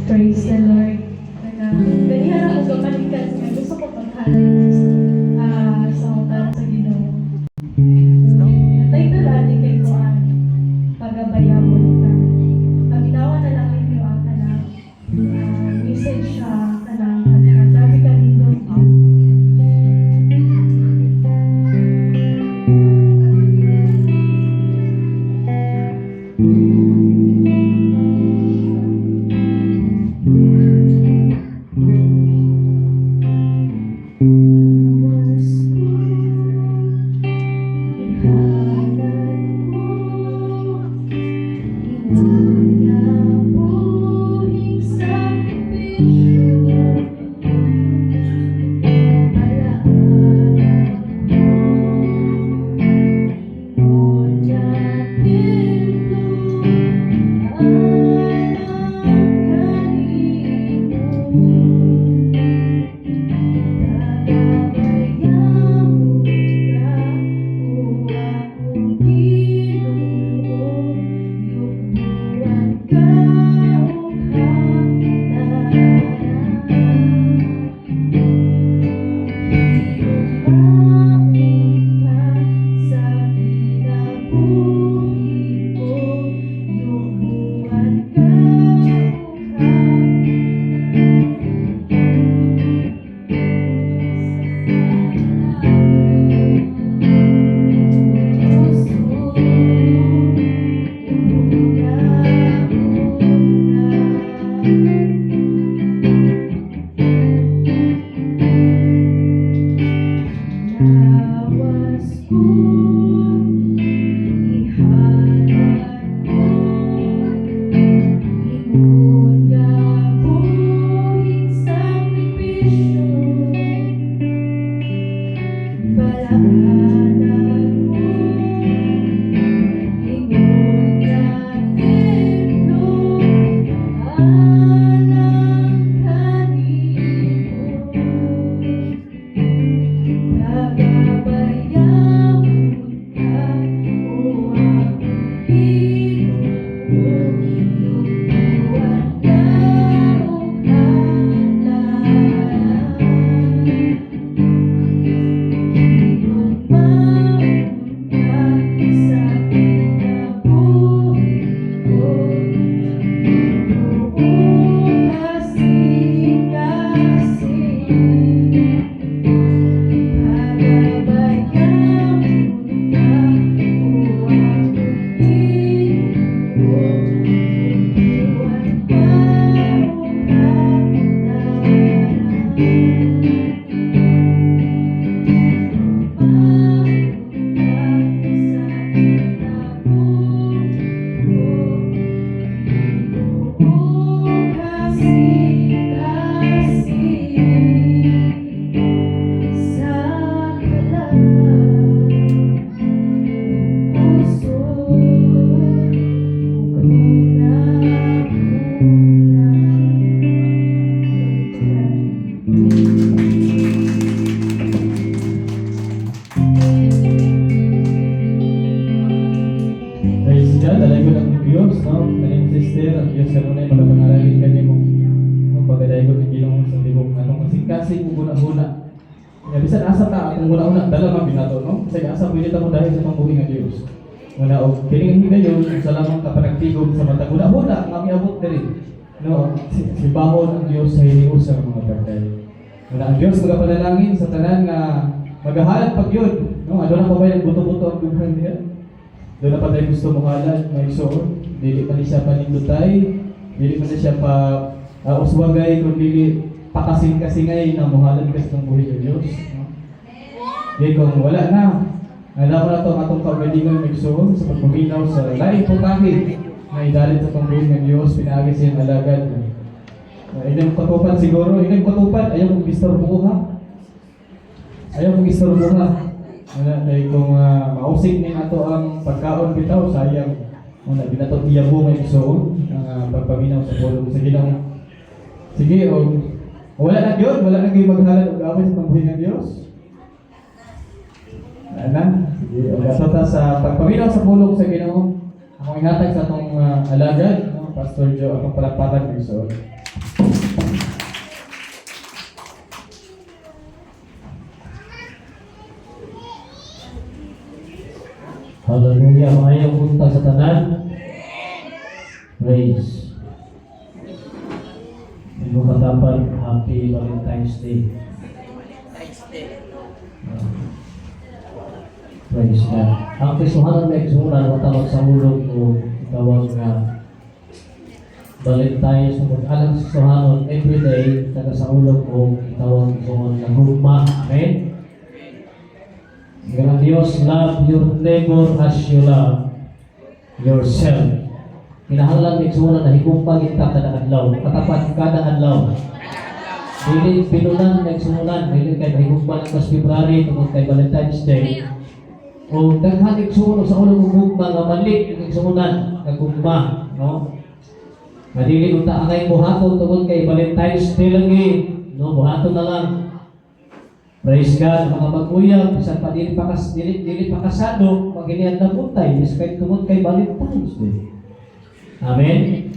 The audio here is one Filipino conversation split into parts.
Praise the Lord. Ganihan ako kapalikan sa gusto ko paghalit sa altar sa Ginoo. Title ani kay Kuan, pagabayabon ka. Ang ginawa na lang ninyo ang kanang message siya kanang grabe ka nindot. Bisan asa ta akong una-una dala man binato no kasi asa pwede ta mo dahil sa pambuhi nga Dios. Una og kining higayon salamat ka panagtigom sa matag una-una nga miabot diri. No, si bahon ang Dios sa hinius sa mga bagay. Una ang Dios magapanalangin sa tanan nga magahalad pag yun. No, aduna pa ba yung buto-buto ang buhay niya? Doon na pa tayo gusto mo halad, may soon. Dili pa ni siya panindutay, dili pa ni siya pa uswagay kung dili pakasing-kasingay na muhalad kasi ng buhay ng Diyos. Kaya kung wala na, alam mo na ito atong pagkalingan ng Igsoon sa pagpaminaw sa laing putahe na idalit sa pangbuhay ng Diyos, pinagay siyang alagad. Ilang patupad siguro, ilang patupad, ayaw mong istorbo ha. Ayaw mong istorbo ha. Dahil kung mausik ni nato ang pagkaon bitaw, sayang. Muna, binato tiyabo ng Igsoon, ang pagpaminaw sa pulong sa Ginoo. Sige, wala na Diyos, wala na kayo maghalad o gawin sa pangbuhay ng Diyos. Sige, kasota sa pagpaminaw sa pulong sa Ginoo. Ako ingatag sa itong alagad, Pastor Joe, akong palakpakan ng Igsoon. Hallelujah. Maayong punta sa tanan. Praise. Hindi ko katapan, Happy Valentine's Day. Praise God. Ang Krisuhanan may Krisuhanan, matawag sa ulog o tawag nga Valentine's, mag-alang sa Krisuhanan everyday, taga sa ulog o tawag Krisuhanan na gugma. Amen? Ganang Diyos, love your neighbor as you love yourself. Kinahanglan may Krisuhanan na higugma kita kada adlaw, katapat kada adlaw. Dili pinunan may Krisuhanan, dili kay mahigugma ng kas February tungkol kay Valentine's Day. O daghan igsuon sa ulo ng gugma nga mali ang igsuonan nga gugma, no? Madili unta angay buhaton tungod kay Valentine's Day lagi, no? Buhaton na lang. Praise God, mga mag-uyab, bisan pa dili pa kasado, maginian na puntay, bis kay tungod kay Valentine's Day. Amen.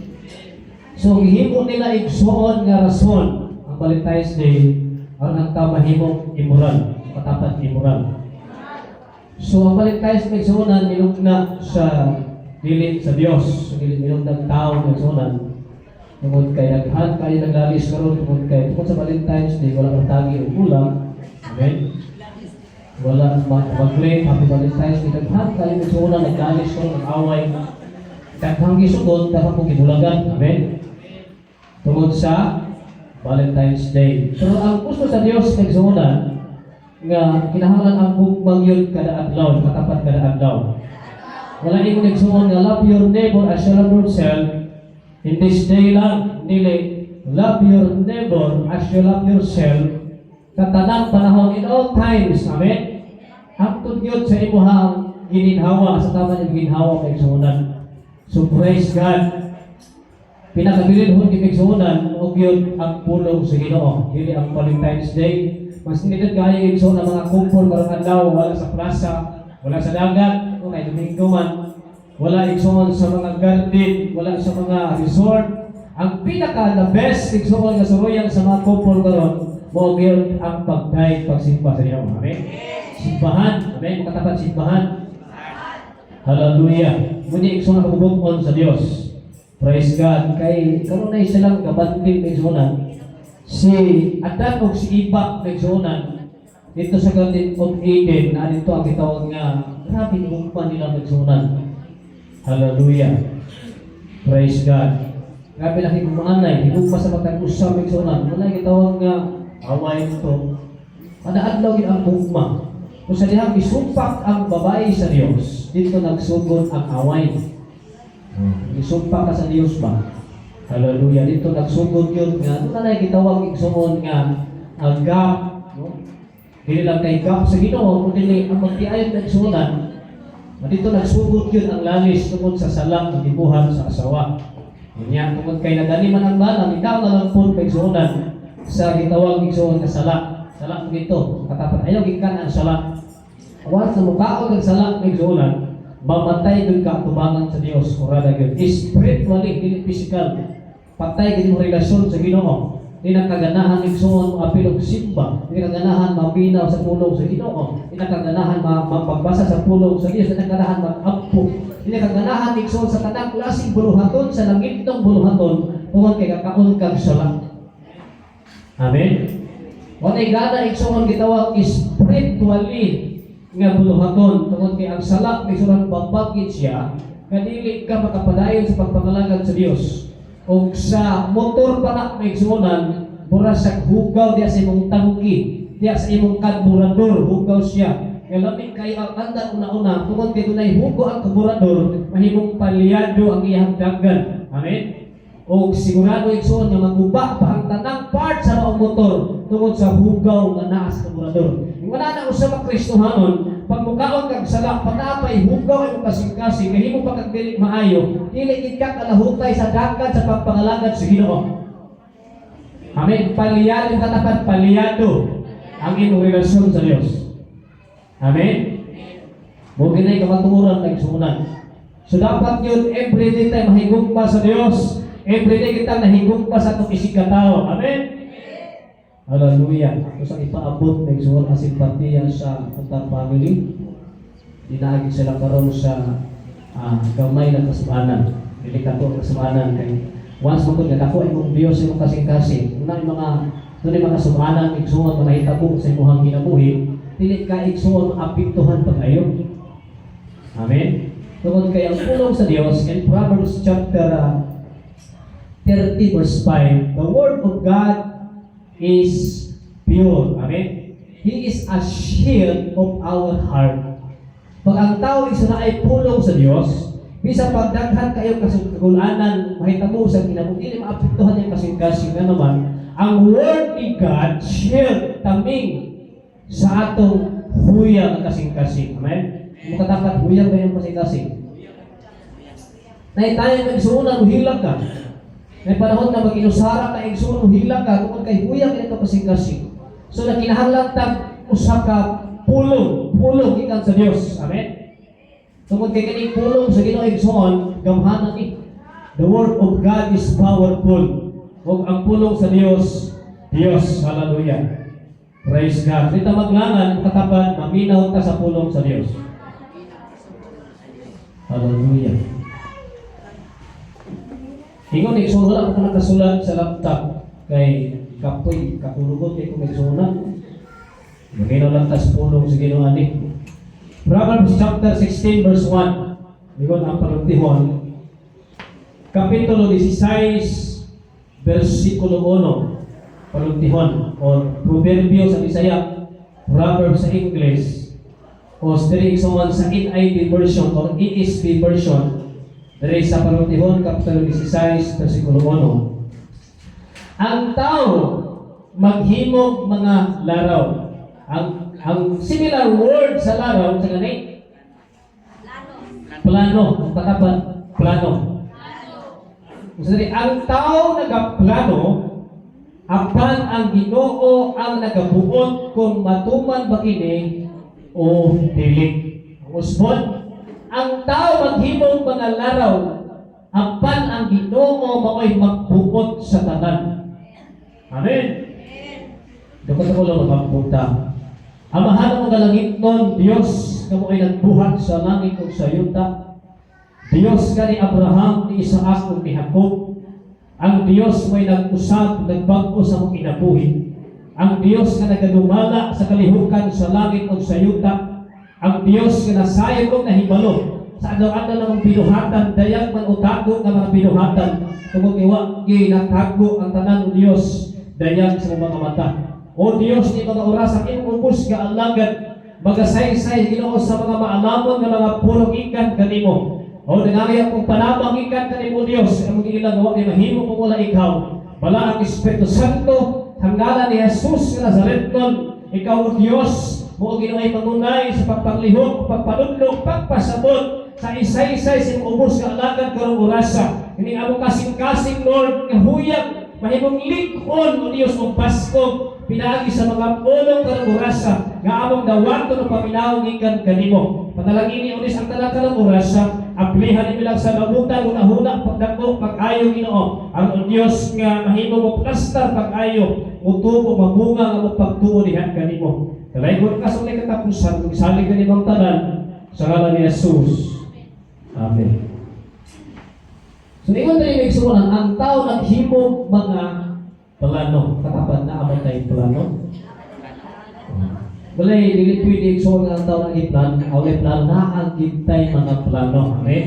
So gihimo nila igsuon nga rason ang Valentine's Day aron ang mahimong immoral, katapat immoral. So ang Valentine's Day sunan milugna sa dili sa Dios, dili milugna tao ng sunan. Tungod kay daghan kay naglalis karon tungod sa Valentine's Day wala kang tagi og ulam. Amen. Wala mag-claim happy Valentine's Day daghan kay sunan naglalis karon ang away. Daghang gisugod daghang mo gibulagan. Amen. Tungod sa Valentine's Day. Pero ang gusto sa Dios kay sunan nga kinahanglan ang gugmang yun kada adlaw, katapat kada adlaw. Wala ni mo nagsuon nga love your neighbor as you love yourself. In this day lang, dili love your neighbor as you love yourself. Katanang panahon in all times, amen. Hangtod yun sa imuhang gininhawa, sa tama ng gininhawa kay sunan. So praise God. Pinakabilin ho kay sunan, og yun ang pulong sa Ginoo. Dili ang Valentine's Day. Mas nilid kaya igsoon ang mga kumpol karong adlaw, wala sa plaza, wala sa dagat, o kay Domingo man, wala igsoon sa mga garden, wala sa mga resort. Ang pinaka the best igsoon nga suruyan sa mga kumpol karon, mo gyud ang pagsimba sa Ginoo. Amen. Simbahan, amen, katapat simbahan. Hallelujah. Muni igsoon ang kabubukon sa Dios. Praise God. Kay karon na silang gabanting igsoon si Adan o si Iba nagsuunan dito sa Garden of Eden na dito ang gitawag nga grabe gugma nila nagsuunan. Hallelujah. Praise God. Grabe lang higumanay, higugma sa matag-usam nagsuunan. Wala gitawag nga away ito. Kada adlaw gid ang gugma. Kung sa dihang isumpak ang babae sa Dios, dito nagsugod ang away. Isumpak ka sa Dios ba? Hallelujah. Dito nagsugod yun nga. Doon na gitawag igsuon nga ang gap. No? Dili lang kay gap sa Ginoo, kundi ang magtiayon nagsunan. Dito nagsugod yun ang lalis tungod sa salak na dibuhan sa asawa. Yan tungod kay nagani man ang bala, ikaw na lang po igsuonan sa gitawag igsuon nga salak. Salak dito. Katapat ayaw gikan ang salak. Awan sa mukhaon ng salak igsuonan, mamatay gud ka tubangan sa Dios. Kurada gyud. Spiritually, dili physical. Patay gid mo relasyon sa Ginoo. Di na kaganahan igsuon mo apil og simba. Di na kaganahan mabinaw sa pulong sa Ginoo. Di na kaganahan mapagbasa sa pulong sa Dios. Di na kaganahan mag-ampo. Di na kaganahan igsuon sa tanang klaseng buluhaton sa langit ng buluhaton tungod kay kakaon kag sala. Amen. Walay gana igsuon gitawag spiritually nga buluhaton tungod kay ang sala may surang babagit siya kadili ka makapadayon sa pagpangalagad sa Dios. O sa motor pa na may suunan, mura sa hugaw diya sa imong tangki, diya sa imong karburador, hugaw siya. Kaya lamig kayo ang andan una-una, tungkol kayo na hugo ang karburador, mahimong palyado ang iyang dagan. Amen? O sigurado iksuon na maguba pa ang tanang part sa maong motor, tungkol sa hugaw na naa sa karburador. Wala na usab ang Kristohanon, pag mukaon kag sala, panapay hugaw ay kasing-kasing, kahimo pa kag dili maayo, dili gid ka kalahutay sa dagat sa pagpangalagad sa Ginoo. Amen. Paliyado katapat paliyado ang imong relasyon sa Dios. Amen. Mo ginay kamatuoran nagsunan. So dapat yun everyday tayo mahigugma sa Dios. Everyday kita nahigugma sa atong isig katao. Amen. Hallelujah. Kung sa ipaabot ng suwal ang simpatiya sa atong family, dinaagin sila karon sa gamay na kasamanan. Dili ka to kasamanan kay once mo nga dako imong Dios imong kasing-kasing. Una yung mga kasamanan igsuon mga hitabo sa imong kinabuhi, dili ka igsuon maapektuhan pag-ayo. Amen. Tungod kay ang pulong sa Dios in Proverbs chapter 30 verse 5, the word of God is pure. Amen. He is a shield of our heart. Pag ang tao isa na ay pulong sa Dios, bisa pagdaghan kayo kasugulanan, mahitabo sa kinabuhi, dili maapektuhan yung kasing-kasing na naman, ang word ni God, shield, taming sa atong huyang kasing-kasing. Amen? Mukatapat huyang ba yung kasing-kasing? Na tayo magsuunan, uhilag ka. May panahon na mag-inusara ka, igsuon, uhilag ka, kung kay huyang ito kasing-kasing. So, nakinahanglan tag usa ka pulong ikan sa Dios. Amen? Tungod kay kining pulong sa Ginoo igsoon, gamhanan ni. The word of God is powerful. Ug ang pulong sa Dios, hallelujah. Praise God. Dito maglangan katapat maminaw ka sa pulong sa Dios. Hallelujah. Ingon igsoon wala ko nakasulat sa laptop kay kapoy kapulugot kay kung igsuonan. Maminaw lang ta sa pulong sa Ginoo ani. Proverbs chapter 16 verse 1. Ingon ang panultihon. Kapitulo 16 versikulo 1. Panultihon o proverbio sa Bisaya, Proverbs sa English, o diri igsoon sa NIV version o ESV version. Diri sa panultihon kapitulo 16 versikulo 1. Ang tao maghimog mga laraw. Ang similar word sa laraw sa ganit plano. Ang patapat plano. Ang tao nagaplano apan ang Ginoo ang nagabuot kung matuman ba kini o dili. Usbon, ang tao maghimong mga laraw apan ang Ginoo mao'y magbuot sa tanan. Amen. Dako sa kulo magpunta. Amahan mo galangit nun, Diyos, kamo ay nagbuhat sa langit o sa yuta. Diyos ka ni Abraham, ni Isaac o ni Jacob. Ang Diyos mo'y nag-usap, nagbago sa mong inabuhi. Ang Diyos ka nagadumala sa kalihukan sa langit o sa yuta. Ang Diyos ka nasayag o nahibalo. Sa ano-ano namang binuhatan, dayang man utago nga mga binuhatan. Kung iwa, ginatago ang tanan ng Diyos, dayang sa mga mata. O Diyos, di mga oras ang imubos ka alagad, magasaysay Ginoo sa mga maalamon ng mga purong ikan kanimo. O nangaya kong panabang ikan kanimo Diyos, ang mga ilang huwag ni mahimo mo mula ikaw. Bala ang Espiritu Santo, hanggalan ni Jesus na Nazareton, ikaw o Diyos, mo Ginoo ay mangunay sa pagpanglihok, pagpanudlog, pagpasabot, sa isaysay sa imubos ka alagad karong orasa. Hindi amo kasing-kasing Lord, kahuyang, mahimong likon o Diyos o Pasko, pinagi sa mga pulong karong orasa nga among dawato ng paminaw ikan kanimo. Panalangin ulis ang talakalang orasa, aplihan ni bilang sa labutan una-huna pagdako pag-ayo Ginoo. Ang Dios nga mahimo mo plastar pag-ayo, utubo mabunga nga mo pagtuo diha kanimo. Kalay ko kasulay katapusan magsalig kanimong tanan sa ngalan ni Jesus. Amen. So ingon diri igsuon ang tao naghimo mga plano, katapat na amon tay plano. Walay dili pwede igsuon ang tao nang iplan, away plano na ang gintay mga plano. Amen.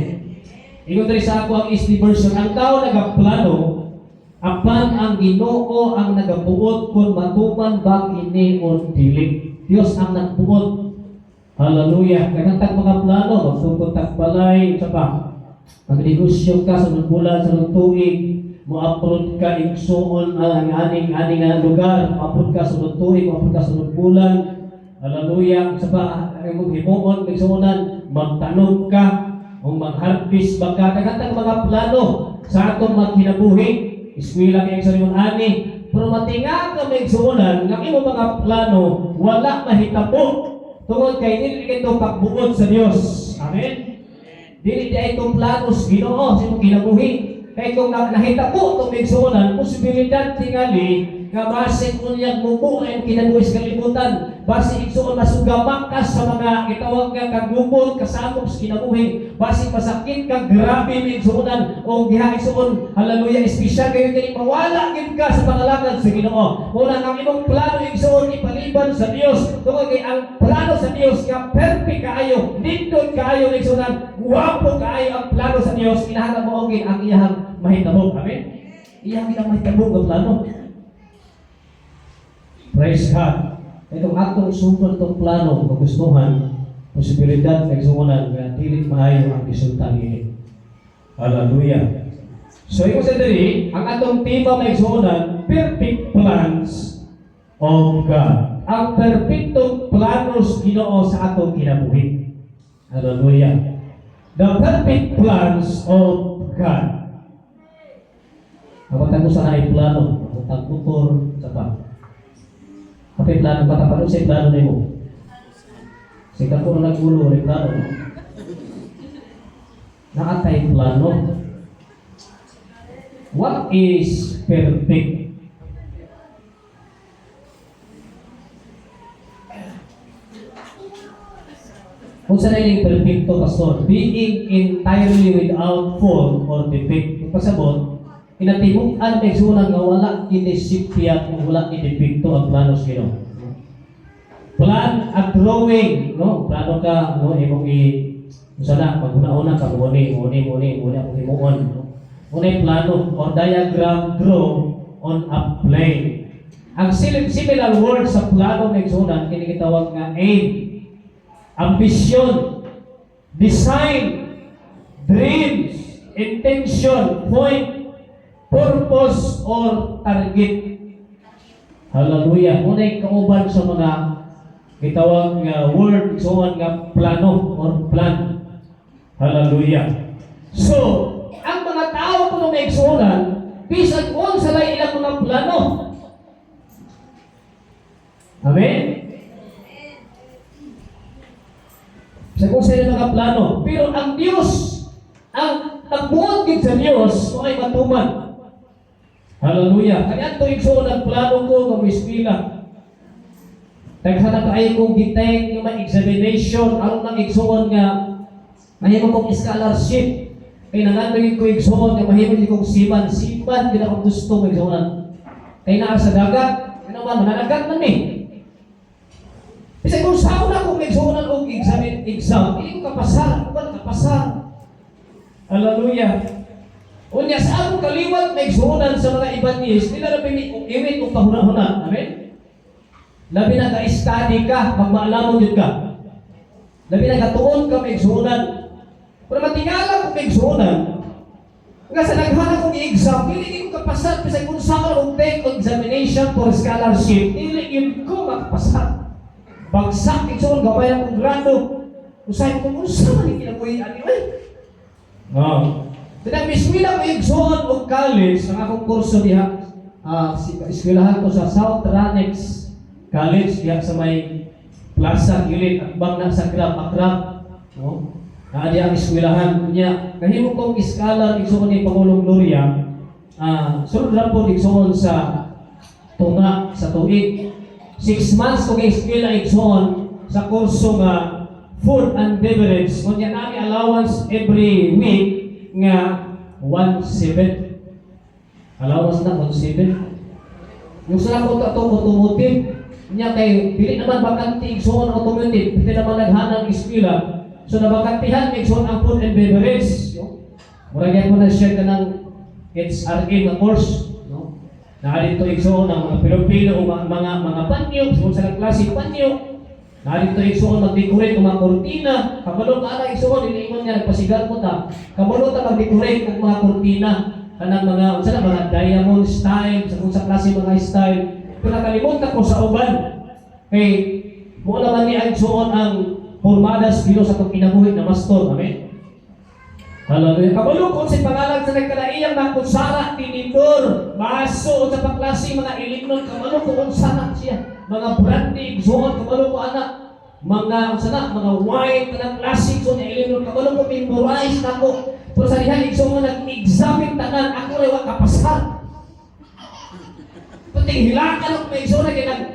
Ingon diri sa ako ang ESV version, ang tao nagaplano apan ang Ginoo ang nagabuot kung matuman ba kini o dili. Dios ang nagbuot. Hallelujah. Kanang mga plano magtungkol tagbalay sa pa. Magnegosyo ka sa bulan sa tuig, mo-upload ka igsuon ang aning lugar, mo-upload ka sa tuig, mo-upload ka sa bulan. Hallelujah. Sa pa imong himuon igsuonan, magtanog ka o mag-harvest baka kanang mga plano sa atong magkinabuhi. Eskwela kay sa imong ani, pero matinga ka igsuonan nga imong mga plano wala mahitabo. Tungod kay dili kito pagbuot sa Dios. Amen. Dili di itong planos Ginoo sa imong kinabuhi. Kay kung nahitabo itong igsuonan, posibilidad tingali nga base unyang mubuhay kinabuhis kalibutan, base igsuon masugamak ka sa mga gitawag nga kagubot kasamok sa kinabuhi, base pasakit ka grabe ning igsuonan o giha igsuon haleluya espesyal kayo kini mawala gid ka sa pangalagad sa Ginoo. Muna ang imong plano igsuon ipaliban sa Dios, tungod kay ang plano sa Dios nga perfect kaayo, nindot kaayo igsuonan, guwapo kaayo ang plano sa Dios, kinahanglan mo og ang iyang mahitabo. Amen. Iyang mahitabo nga plano. Praise God. Itong atong sumpan itong plano, magustuhan, posibilidad na igsuunan nga dili maayo ang resulta niini. Hallelujah. So, yung sa diri, ang atong tema na igsuunan, perfect plans of God. Ang perfectong planos Ginoo sa atong kinabuhi. Hallelujah. The perfect plans of God. Kapag ko sa naay plano, kapag motor, sa pa. Kapag plano ba kapag sa plano na mo? Sika ko na naggulo rin plano. Nakatay plano. What is perfect? Kung saan ay perfecto, Pastor? Being entirely without fault or defect. Kung pasabot, inatimukan may sunang nga wala inisipya kung wala idepekto ang planos Ginoo. Plan at drawing, no? Plano ka, no? Imong sana pag-una-una ka muni ang himuon, no? Unay plano or diagram draw on a plane. Ang similar word sa plano ng sunan kini gitawag nga aim, ambition, design, dreams, intention, point, purpose or target. Hallelujah. Unay kauban sa mga gitawag nga word suon nga plano or plan. Hallelujah. So, ang mga tao kuno may igsuonan bisan on sa lay ilang mga plano. Amen. Sa kung sa ilang mga plano, pero ang Diyos, ang nagbuot gid sa Diyos kung ay matuman. Hallelujah. Kaya ito igsuon ang plano ko ng eskwela. Taghanap kayo kong giteng yung mga examination, aron nang igsuon nga mahimo kong scholarship. Kaya nangandoy ko igsuon nga mahimo kong siman din akong gusto igsuonan. Kaya naa sa dagat, naman mananagat na ni. Kasi kung saan na kung igsuonan og exam, hindi ko kapasar, kung kapasar. Hallelujah. Unya sa akong kaliwat na igsuonan sa mga evangelist, nila na piniwit o pahuna-huna. Amen? Labi na ka-study ka, magmaalamon yun ka. Labi na katuon ka igsuonan. Pero matingala kung igsuonan, nga sa naghanap kong i-exam, hindi ko kapasar, kasi kung saan kong take examination for scholarship, hindi yun ko makapasar. Bagsak, igsuon, gaway akong grado. Usahin ko, kung saan hindi na ko i-anyway. Pinag miswila ko igsuon o college, ang akong kurso diha, eskwelahan ko sa South Ranex College, diha sa may Plaza Gilid at bangna sa Akrab, no? Di ang eskwelahan niya. Kahimo kong iskalan igsuon ni Pangulong Gloria, sunod na po igsuon sa tunga sa tuig. 6 months ko kay eskwela igsuon sa kurso nga food and beverage. Kunya nami allowance every week nga 1/7. Allowance na 1/7. Yung sa ko automotive niya kay dili naman bakanti igsuon automotive, dili naman naghanang eskwela. So nabakantihan igsuon ang food and beverage. Mura gyud mo na share ka ng HRA na course, no? Narito igsuon ang mga Pilipino o mga panyo, kung sa klase panyo. Narito igsuon mag-decorate ng mga kortina. Kabalo ka ara igsuon iniingon niya nagpasigal mo ta. Kabalo ta mag-decorate ng mga kortina kanang mga diamond style, sa kung sa klase mga style. Pero nakalimutan ko sa uban. Kay mo naman ni igsuon ang formadas dito sa itong kinabuhi na mastor. Amen? Hallelujah. Kabalo kung si pangalan sa nagkalaiyang na kunsara, tinidor, baso, o sa paklase mga ilimnon, kabalo kung sana siya. Mga brandy, igsuon, kabalo ko anak. Mga wine, mga classic, so na ilimnon, kabalo ko memorize na ko. Pero sa dihan, igsuon nag-examine tanan, ako rin kapasar. Pating hilakan ako may isura kaya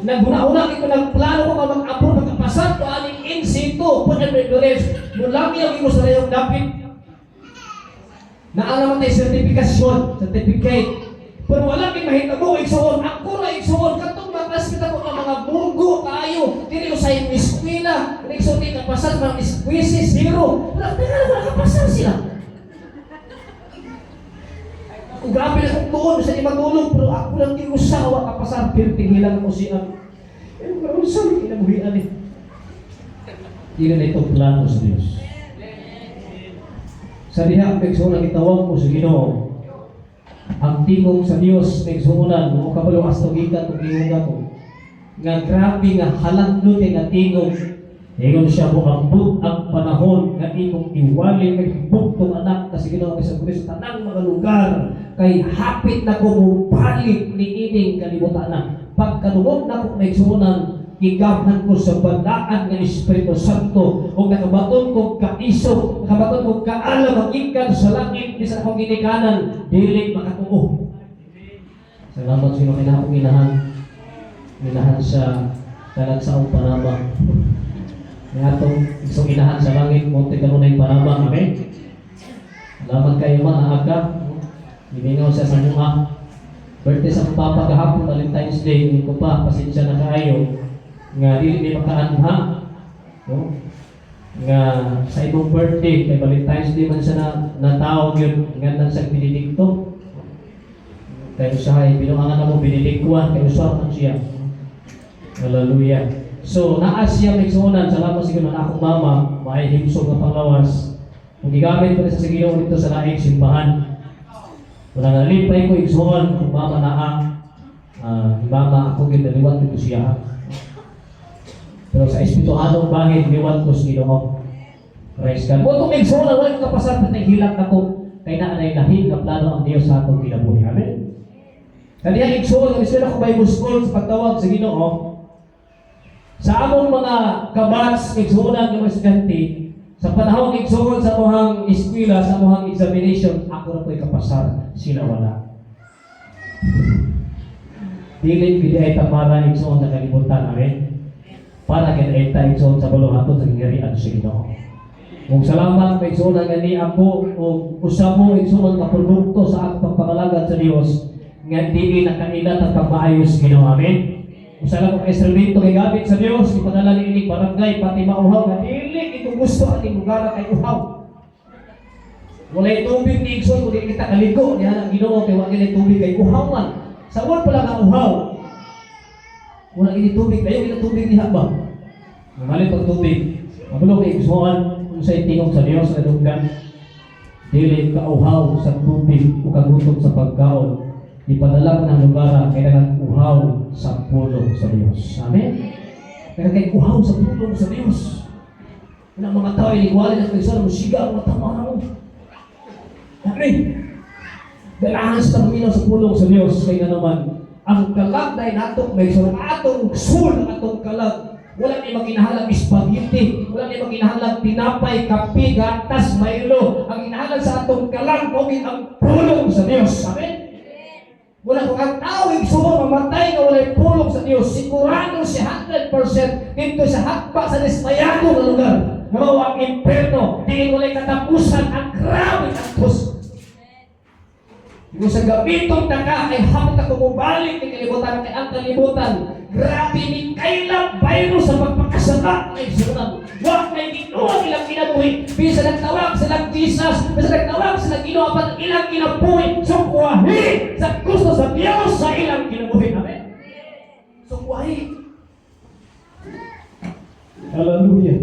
naghuna-una ko nagplano ko mag-approve magkapasar ko aning in situ po na Dores mula yung imo sa layong dapit na alam mo tayo certificate pero wala kang mahitabo igsuon ako na igsuon katong matas kita ko ng mga burgo tayo dili ko sa eskwela igsuon din kapasar mga eskwisi zero wala nakapasar sila. Grabe na kong doon sa imatulog pero ako lang di usawa kapasar tinghilan ko siya. Pero saan kinabuhian eh. Hindi na itong plano sa Diyos. Sa diha, pagsunan itawag ko sa Ginoo. Ang tingog sa Diyos, pagsunan, mo kabalo astogika itong tingog ako. Nga grabe nga halaglutin nga tingog. Ingon siya mo ambot ang panahon nga imong iwali kay bugtong anak kasi Ginoo sa Kristo tanang mga lugar kay hapit na ko mubalik ni ining kalibutan na pagkadungog na ko naigsunan igabhan ko sa bandaan ng Espiritu Santo o nakabaton ko kaisog nakabaton ko kaalam ang ikan sa langit bisan akong ginikanan dili makatuo. Salamat sino kinakong inahan sa talagsaong Panama. Nga itong isang inahan sa langit, munti ka muna yung panabang. Amen? Salamat kayo maaga. Ibingaw siya sa mga. Birthday sa papa kahapon, Valentine's Day. Hindi ko pa, pasensya na kayo. Nga dili may makaanha. No? Nga sa ibang birthday, kay Valentine's Day man siya natawag yun. Nga nang sa Benedicto. Kayo siya ay binuangan na mo, Benedictuan. Kayo siya siya. Hallelujah. So, naas siya nagsuunan, salamat siguro na akong mama, may himsog na panglawas. Kung gigamit ko na sa Ginoo dito sa laing simbahan. Wala nalipay ko igsuon, kung mama mama ako ginaliwat ko siya. Pero sa espiritualong bahid, liwat ko sa Ginoo. Praise God. Kung itong igsuunan, wala yung kapasar na hilang ako, kay naanay lahin na plano ang Diyos sa atong kinabuhi. Amen? Kaya igsuon, ang Espiritu ko Bible School sa pagtawag sa Ginoo, sa among mga kabats, igsuunan ng mga estudyante, sa panahon igsuon sa mohang eskwela, sa mohang examination, ako na ko'y kapasar, sila wala. Dili pili ay tamara igsuon sa kalibutan, amen? Para kaya ay igsuon sa balong sa kingyarian sa Ginoo. Kung salamat, igsuon ang gani ako, o usap mo igsuon ka produkto sa atong pagpangalagad sa Diyos, nga dili nakailat at pagmaayos Ginoo, amen? Usa lang kung instrumento kay gamit sa Dios, ipadala ni ining barangay pati mauhaw nga dili ito gusto ating lugar kay uhaw. Walay tubig ni igsoon kundi kita kaligo niya ang Ginoo kay wa kini tubig kay uhaw man. Sa wala pala nga uhaw. Wala kini tubig kayo kita tubig diha ba? Mali pag tubig. Mabulo kay igsoon kung sa tingog sa Dios sa duggan. Dili ka uhaw sa tubig o kagutom sa pagkaon. Ipadala ko ng lugar kaya uhaw sa pulong sa Diyos. Amen? Kaya kay uhaw sa pulong sa Diyos. Kaya mga tao ay igualin at may sana musiga ang matama mo. Amen? Dalahan sa taminaw sa pulong sa Diyos. Kaya naman, ang kalag dahil natok may sana atong sul ng atong kalag. Wala ni maginahalang spaghetti, wala ni maginahalang tinapay, kape, gatas, Milo. Ang inahalang sa atong kalag, ang pulong sa Diyos. Amen? Wala kung ang tao igsuon mamatay nga walay pulong sa Dios, sigurado siya 100% dito sa hakpa sa desmayado na lugar. Mao ang imperno, di walay katapusan ang grabe ang Diyos. Kung sa gamitong taka ay hapit ako mubalik ni kalibutan kay ang kalibutan. Grabe ni kailang virus sa pagpakasama ay sunod. Huwag may Ginoo ilang kinabuhi. Bisa nagtawag silang Jesus. Bisa nagtawag silang Ginoo at ilang kinabuhi. Sukwahi sa gusto sa Diyos sa ilang kinabuhi. Amen? Sukwahi. Hallelujah.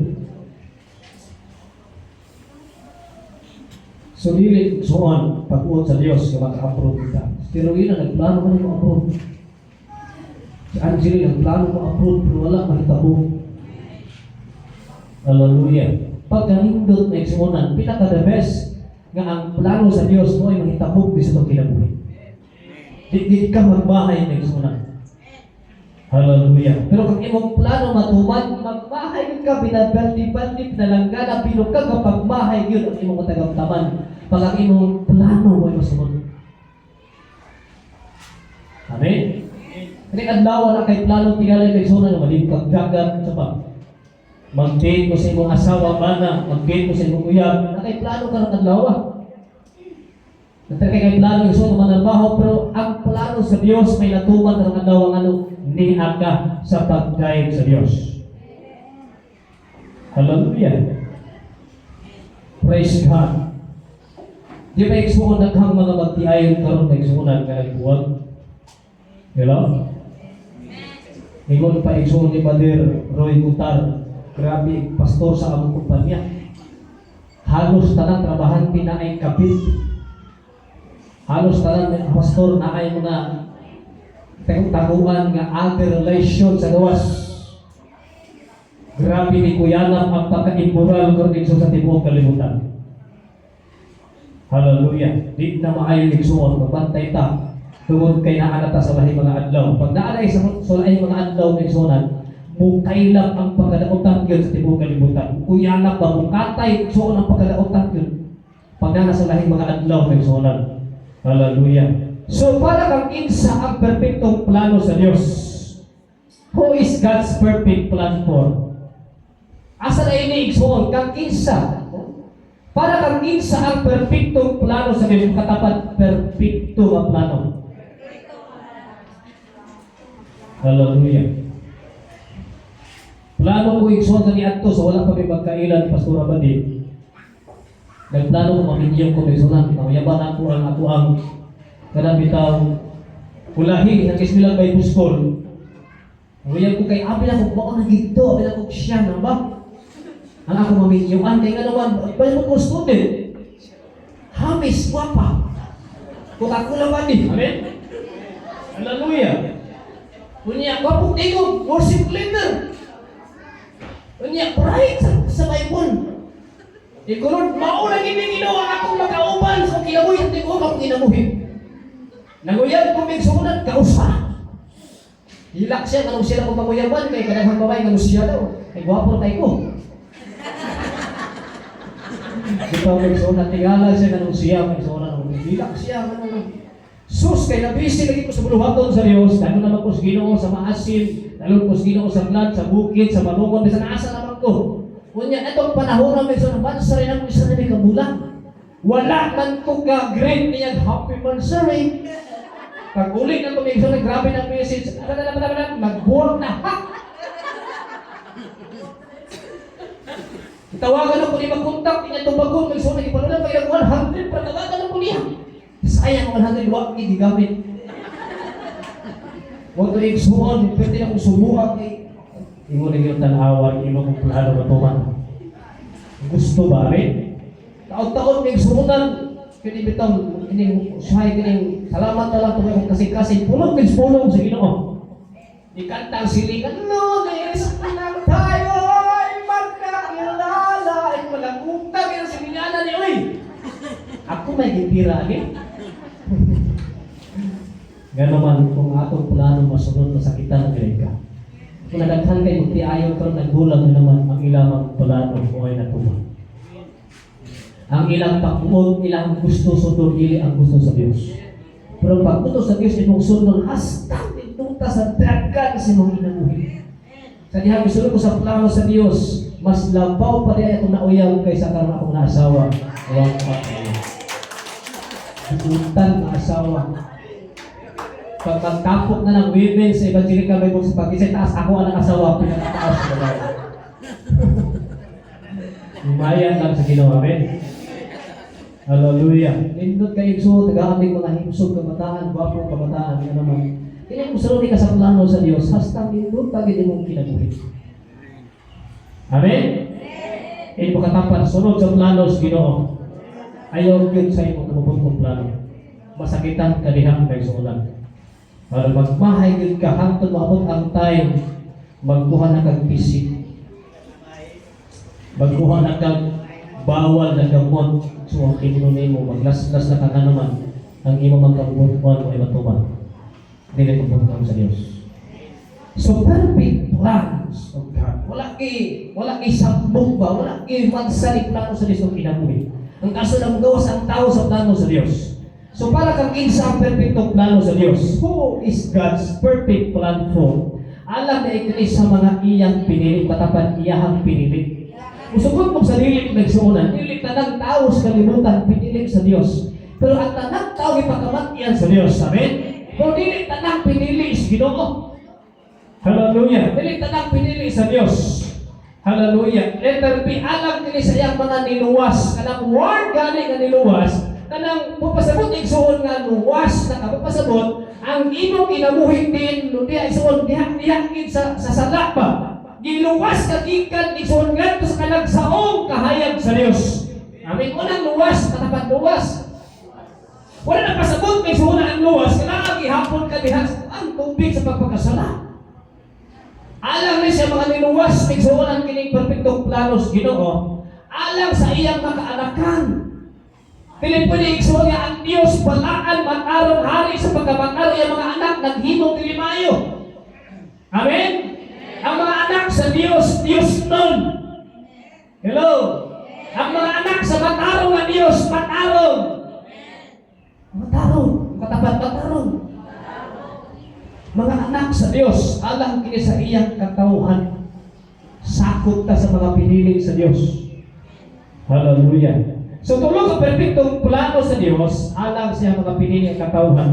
So dili suon pag-uot sa Dios nga maka-approve kita. Pero yun ang nagplano ko na approve. Si Angeli nagplano ko approve pero wala mahitabo. Hallelujah. Pag nanindot na igsuonan, pinaka the best nga ang plano sa Dios mo ay mahitabog di sa itong kinabuhi. Di ka magbahay na igsuonan. Hallelujah. Pero kung imong plano matuman, magbahay ka, binabandi-bandi, pinalanggana, pinukag, kapagbahay yun ang imong matagamtaman. Pag ang imong plano mo ay masunod. Amen? Kani adlaw na kay plano tingali kay suna nga malipag dagat sa pa. Mag-date mo sa imong asawa mana, mag-date mo sa imong uyab, na kay plano ka ng adlaw. Natay kay plano yung suna manalbaho, pero ang plano sa Dios may natuman ng adlaw ang ano ni ka sa pagdayeg sa Dios. Hallelujah. Praise God. Di ba iksuon naghang mga magtiayon karon kay iksuonan nga nagbuwag? Hello? Ingon pa iksuon ni Brother Roy Gutar, grabe pastor sa among kumpanya. Halos tanang trabahante na ay kapit. Halos tanang pastor na ay mga taguan nga other relation sa gawas. Grabe ni kuyanap ang pagka-immoral ko dito sa tibuok kalibutan. Hallelujah. Di na maayon igsuon, magbantay ta. Tungod kay naanata sa lahi mga adlaw. Pag naanay sa lahi mga adlaw ng igsuonan, mukay lang ang pagkadautan yun sa tibuok kalibutan. Kuyanap ba, mukatay igsuon ang pagkadautan yun. Pag naanay sa lahi mga adlaw ng igsuonan. Hallelujah. So para kang insa ang perfectong plano sa Diyos. Who is God's perfect plan for? Asa na ini igsuon kang insa. Para kang insa ang perfectong plano sa Diyos. Katapat perfecto ang plano. Hallelujah. Plano ko igsuon kang iadto sa wala pa may magkailan Pastor Abadi. Nagplano ko mamigyan ko igsuonan. Mayaban ako ang kada bitaw ulahi ng Ismilang Bible School. Ngayon ko kay abi na ko bao na gito, abi na ko siya na ba? Ang ako mamigyan kay nga naman balik mo student. Hamis guwapa. Kung ako lang ba ni? Amen. Hallelujah. Unya ko tingog worship leader. Unya bright sa Bible. Ikulod mao lang gini ginawa akong makauban sa kinabuhi at tingog akong kinabuhi. Nanguyab ko may sumunod, kausa. Hilak siya, kanong sila kong panguyaban, kay kadang babae, kanong siya daw. Ay, guwapo tayo ko. Ikaw may sumunod, tingala siya, kanong siya, may sumunod. Hilak siya, kanong. Sus, kay nabisi lagi ko sa buluhaton sa Diyos. Lalo naman ko sa Ginoo sa maasin, lalo ko sa Ginoo sa blan, sa bukid, sa malungon, sa naasa naman ko. Kunya, itong panahon na may sumunod, bansa rin ang isa na may kabulang. Wala man ko ka-great niyang happy mansari. Pag ulit na tumigso na grabe ng message, magbuwag na ha! Tawagan ako ni mag-contact, niya tubagon, may sunag, ipanulan pa ilang 100, patawagan ako niya. Sayang ang 100, wag ni gigamit. Huwag ito igsuon, pwede na kong sumuhag eh. Imo na yung tanawan, imo kong plano matuman. Gusto ba rin? Taon-taon may igsuunan, kini bitang ini usahay kini salamat na lang kung akong kasing-kasing pulong sa Ginoo. Ikanta ang silingan, Lunes lang tayo ay magkakilala. Ay malagutag yung silinganan ni Uy. Ako may gitira agad. Gano'n man kung atong plano masunod na sakitan ng Greka. Kung nadaghan kayo magtiayon pero nagbulag na naman ang ilang plano o ay natuman. Ang ilang pagbuod, ilang gusto sundon, ili ang gusto sa Diyos. Pero pag gusto sa Diyos, itong sundon, hastang ituta sa dagan sa mga inabuhi. Sa diha, gusto ko sa plano sa Diyos, mas labaw pa rin itong nauyaw kaysa karoon akong naasawa. Huwag pa kayo. Ikutan na asawa. Pag magtapok na ng women sa Evangelical Bible sa pag-isay, taas ako ang asawa, pinakataas na ba? Umayan lang sa Ginoo, amen? Hallelujah. Nindot kayo so, taga-aming mga himsog kamataan, gwapong kamataan, yan naman. Kaya kung sarili ka sa plano sa Diyos, hasta nindot tagin mong kinabuhi. Amen? Hindi mo katapat, sunod sa plano sa Ginoo. Ayaw yun sa imong kumupun plano. Masakitan kadihang kayo sa ulan. Para magmahay yun ka, hangtod maabot ang time, magkuha na kag pisik. Magkuha na kag bawal na gamot. So ang inunin mo, maglas-las na ka naman, ang imo magkabubuan mo ay matuman. Hindi na pagbubuan sa Diyos. So perfect plans of God. Wala kay sambong ba? Wala kay magsalik plano sa Diyos ng kinabuhi. Ang kaso ng gawas ang tao sa plano sa Diyos. So para kang kinsa ang perfectong plano sa Dios. Who is God's perfect plan for? Alam na ito sa mga iyang pinili, matapat iyang pinili. Usukot mo sa dili nagsuunan, dili tanang tao sa kalibutan pinili sa Dios. Pero ang tanang tao ipakamat-iyan sa Dios. Amen? Pero dili tanang pinili sa Ginoo. Hallelujah. Dili tanang pinili sa Dios. Hallelujah. Letter B, alam kini sa iyang mga niluwas. Kanang word gani nga niluwas. Kanang pupasabot igsuon nga luwas na kapupasabot ang imong kinabuhi din no diha igsuon diha sa sala pa. Giluwas ka gikan igsuon ngadto sa kanagsaong kahayag sa Dios. Amen. Unang luwas katapat luwas. Wala na pasabot may igsuon ang luwas kailangan gihapon ka diha ang tubig sa pagpakasala. Alam ni siya mga niluwas igsuon ang kining perpektong planos Ginoo. Alam sa iyang makaanakan. Dili pwede igsuon nga ang Dios balaan man-aron hari sa pagkaman-aron yung mga anak naghimong dili maayo. Amen? Ang mga anak sa Dios, Dios nun. Hello? Ang mga anak sa matarong nga Dios, matarong. Matarong. Katapat matarong. Mga anak sa Dios, alam kini sa iyang katauhan. Sakot ta sa mga pinili sa Dios. Hallelujah. So tulong ang perfectong plano sa Diyos, alam siya mga pinili ang katauhan.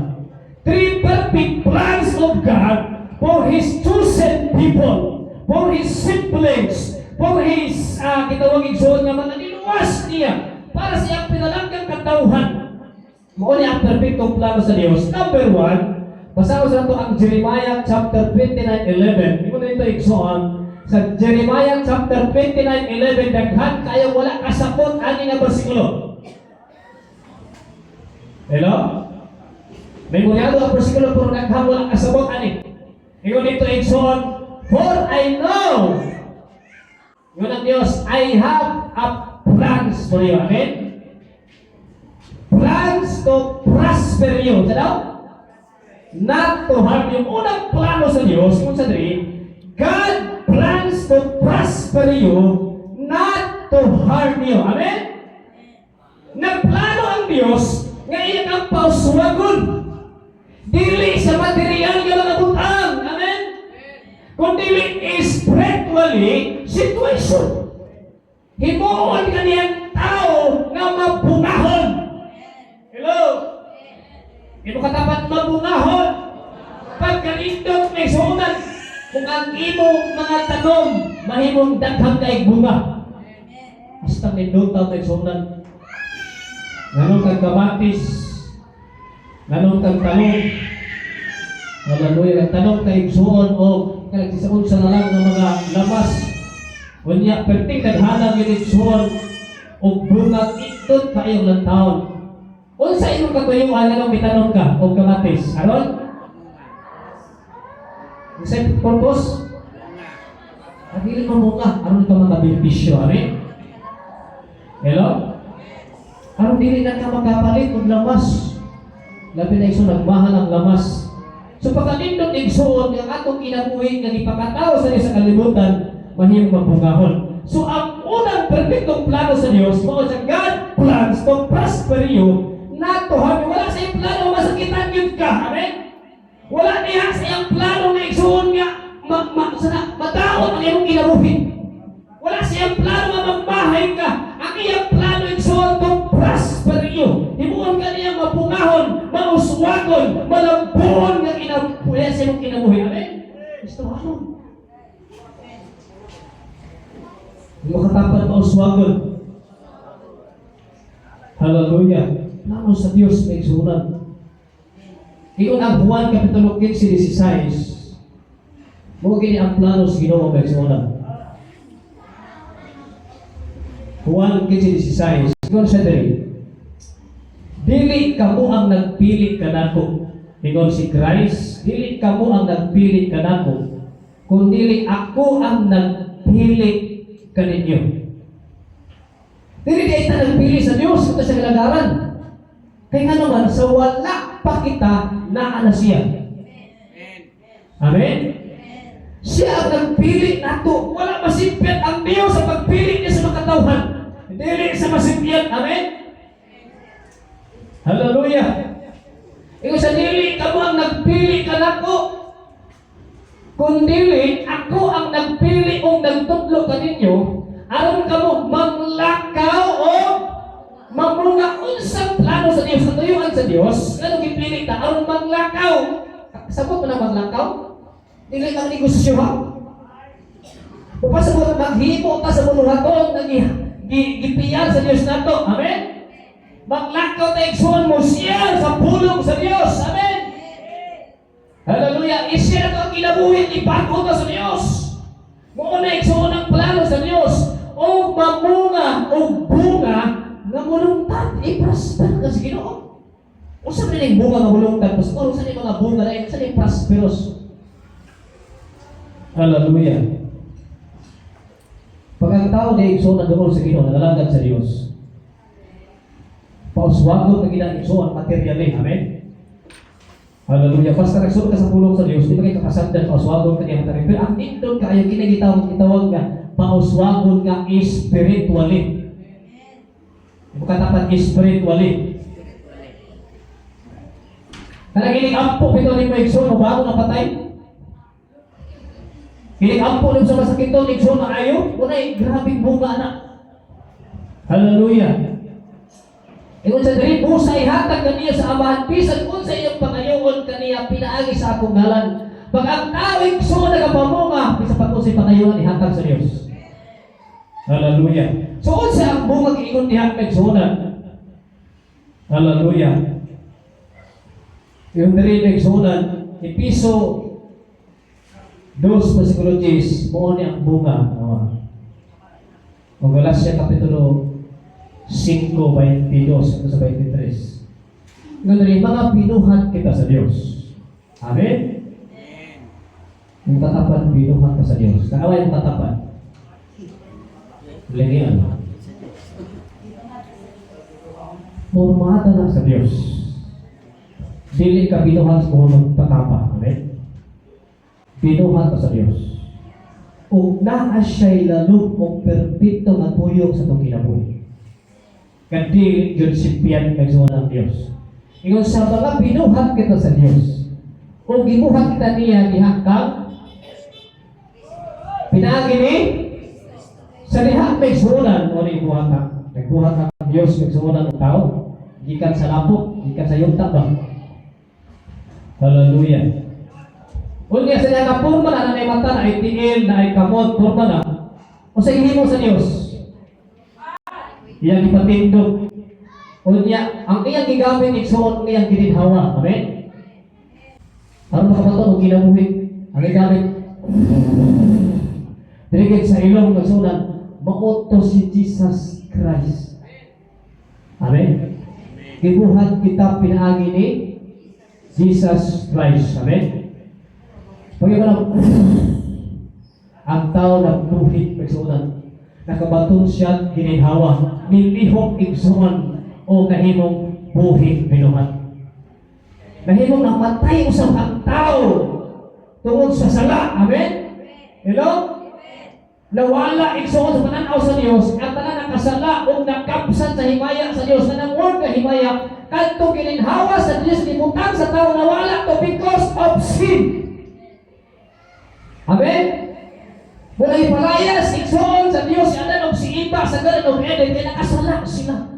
3 perfect plans of God for His chosen people, for His siblings, for His kitawagin suon nga mga niluwas niya, para sa iyang pinalanggang katauhan. Mauni ang perfectong plano sa Diyos. Number 1, basahin sa ito ang Jeremiah chapter 29:11. Hindi mo na ito igsuon. Sa Jeremiah chapter 29:11, daghan kayo wala kasapot ani nga bersikulo. Hello? May mulyado ang bersikulo pero daghan wala kasapot ani. Ingon dito igsoon, for I know. Yun ang Diyos, I have a plans for you. Amen? Plans to prosper you. Sa daw? Not to harm you. Unang plano sa Diyos, kung sa diri, God plans to prosper you, not to harm you. Amen? Nagplano ang Diyos nga iyang ang pauswagon. Dili sa material nga mga butang. Amen? Kundi spiritually situation. Himuon ka niyang tao nga mabungahon. Hello? Ito katapat mabungahon. Pagkalindot may sunan. Kung ang imong mga tanom, mahimong daghang kaig bunga. Basta nindota kay sunan. Nanong kang kamatis, nanong kang talong, hallelujah, ang tanong kay suon o kalagsisaon sa nalang ng mga lamas. Kunya, perting naghanang yun suon o bunga itot kayong lantawon. Unsa imong katuyuan nanong mitanong ka o kamatis? Aron? Sa purpose, pagili mo muna, aron ito mga benepisyo, amen? Hello? Aron dili na ka magkapalit ng lamas. Labi na iso nagmahal ang lamas. So pagkalindot igsuon, ang atong kinabuhi nga ipakatao sa sa kalibutan, mahimong magbungahon. So ang unang perfectong plano sa Dios, mao sa God plans to prosper you, not to harm you. Wala sa iyong plano masakitan yun ka, amen? Wala niya sa iyang plano na igsuon nga madaot ang iyong kinabuhi. Wala sa iyang plano nga magbahay ka. Ang iyang plano igsuon to prosper you. Himuon ka niya mabungahon, mauswagon, malampuon nga kinabuhi sa iyong kinabuhi. Amen? Gusto mo? Makatapat mauswagon. Hallelujah. Plano sa Diyos may igsuonan. Iyon ang Juan Kapitulo 15:16. Mo gini ang plano sa Ginoo kay Juan. Juan 15:16. Ingon sa diri. Dili kamo ang nagpili kanako. Ingon si Christ, dili kamo ang nagpili kanako, kundi ako ang nagpili kaninyo. Dili kay ta nagpili sa Dios ito sa kalagaran. Kay nga naman sa wala pa kita naa na siya. Amen? Siya ang nagpili nato. Wala masimpyat ang Diyos sa pagpili niya sa makatawhan. Dili sa masimpyat. Amen? Hallelujah. Ikaw sa dili ka mo ang nagpili ka nako. Kundi ako ang nagpili o nagtudlo kaninyo aron kamo manglakaw o mamunga unsang plano sa Dios, sa tuyuan sa Dios. Ano gipili ta aron manglakaw? Sabot mo na manglakaw? Dili lang negosyo ha. Upasa mo maghimo ta sa buluhaton gipiyan sa Dios nato. Amen. Manglakaw ta igsoon mo siya sa pulong sa Dios. Amen. Hallelujah! Isya na ang kinabuhin, ipako ta sa Diyos. Muna igsoon ang plano sa Diyos. O mamunga, o bunga, nga mulungtad, i-prosper ka sa Ginoo. O saan rin yung bunga nga mulungtad? Pastor, saan yung mga bunga na yun? Saan yung prosperous? Hallelujah! Pag ang tao na igsoon ang doon sa Ginoo, nalalagad sa Diyos. Pauswagon na ginag-igsoon materially. Amen? Hallelujah. Basta nagsulod ka sa pulong sa Diyos, di ba kayo kakasagdan, pauswagon ka niya matari. Pero ang nindot ka, yung kinagitawag nga, pauswagon ka spiritually. Bukatapat spiritually. Kaya ginig-ampo, pito ni Maigson, bago napatay. Ginig-ampo rin sa masakit to, Maigson na ayaw. Unay, grabing bunga na. Hallelujah. Ingon sa diri busa ihatag kaniya sa amahan bisan unsa iyong pangayoon kaniya pinaagi sa akong ngalan. Pag ang tawig so nagapamunga bisan pag unsay pangayoon ihatag sa Dios. Hallelujah. So unsa ang bunga giingon niya nagsunan? Hallelujah. Yung diri nagsunan Episo 2 versículo 10 mo ni ang bunga. O Galacia kapitulo 5:22 sa 23. Ngayon, mga binuhat kita sa Diyos. Amen? Yung tatapan, binuhat ka sa Diyos. Kanawa yung tatapan. Linian. Formada na sa Diyos. Dili ka binuhat mo magpatapa. Amen? Binuhat ka sa Diyos. Kung naa siya'y lalo o perpekto nga tuyok sa itong kinabuhi. Kandi yun simpiyan nagsuon ng Diyos. Ingon sa mga binuhat kita sa Diyos. Kung gibuhat kita niya dihakang pinaagi ni sa dihak nagsuonan o nagbuhat ka. Nagbuhat ng Diyos nagsuonan ng tao. Gikan sa lapok, gikan sa yunta ba? Hallelujah. Unya sa niya kapurma na ay mata na ay tingin na ay kamot, purma na. O sa ihimo sa Diyos. Iyang ipatindog. Unya, ang iyang gigamit igsoon iyang gininhawa. Amen? Aron makabaton o kinabuhi. Ang gigamit. Dirigit sa ilong nagsunan, mauto si Jesus Christ. Amen? Gibuhat kita pinaagi ni Jesus Christ. Amen? Pagkakalang ang tao nagbuhit nagsunan. Nakabaton siya gininhawa, nilihok igsuon o nahimong buhit binuhat. Nahimong namatay usap ang tao tungod sa sala. Amen? Hello? Nawala igsuon sa pananaw sa Dios at tanan nakasala o nakapsan sa himaya sa Dios na nangword ka himaya kadto gininhawa sa Dios libutang sa tao nawala to because of sin. Amen? Mula ipalayas, igsoon sa Diyos, si Adan o si Iba, sa Garden of Eden, kaya nakasala sila.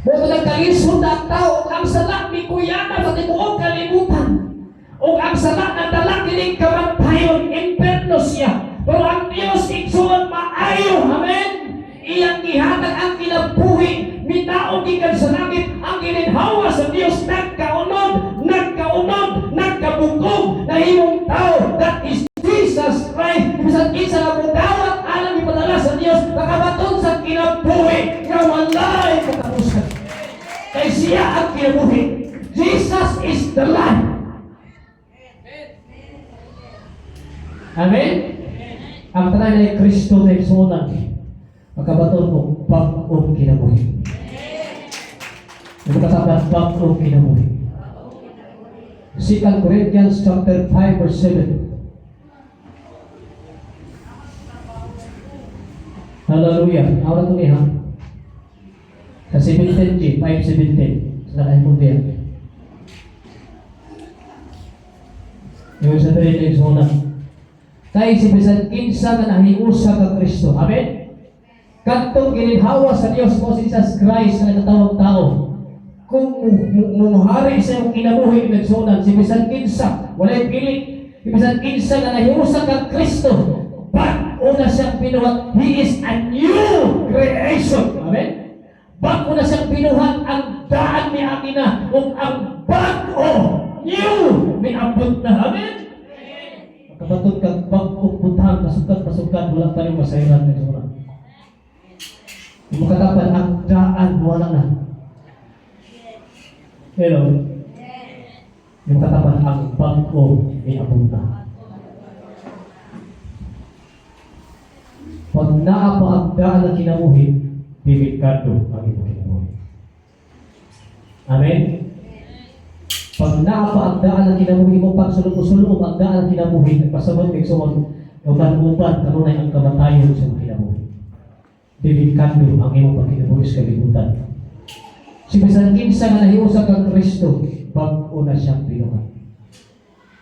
Mula nagkalisod na ang tao, ang sala, may kuyana sa tibuong kalibutan. O ang sala na dala, kining kamantayon, imperno siya. Pero ang Diyos, igsoon, maayo, amen? Iyang ihatag ang kinabuhi, mitaong ikan sa langit, ang gininhawa sa Diyos, nagkaunod, nagkabungkog, nahimong tao, that is Jesus Christ. Bisan isa na mudawat alam ipadala sa Dios makabaton sa kinabuhi nga walay katapusan. Kay siya ang kinabuhi. Jesus is the life. Amen? Ang tanan ay Kristo na igsuonan. Makabaton mo bag-ong kinabuhi. Makasabat bag-ong kinabuhi. 2 Corinthians chapter 5 verse 7. Hallelujah. Awat to ha. Sa 17G, 5:17. Sa nakahipon diyan. Yung sa pinitid zona. Kay si bisan kinsa nga nahiusa ka Kristo. Amen? Kadtong gininhawa sa Dios mo si Jesus Christ nga natawag tao. Kung mumuhari sa iyong kinabuhi nagsunan, si bisan kinsa, walay pili, si bisan kinsa nga nahiusa ka Kristo, bago na siyang binuhat, He is a new creation. Amen? Bago na siyang binuhat, ang daan ni Amina, kung ang bago, new, may abot na. Amen? Kapatid kang bagong putahan, pasukan, wala pa rin masayran ng surang. Hindi mo katapan, ang daan, wala na. Hello? Yung katapan, ang bago, may abot na. Pag naapa ang daan na kinabuhi, delikado ang iyong kinabuhi. Amen? Pag naapa ang daan na kinabuhi mo, pag sulong-sulong ang daan na kinabuhi, nagpasabot ng sumunod, uban-uban, kanunay ang kamatayon sa kinabuhi. Delikado ang iyong pagkinabuhi sa kalibutan. Si bisan kinsa nga nahiusa kang Kristo, bago na siyang binuhat.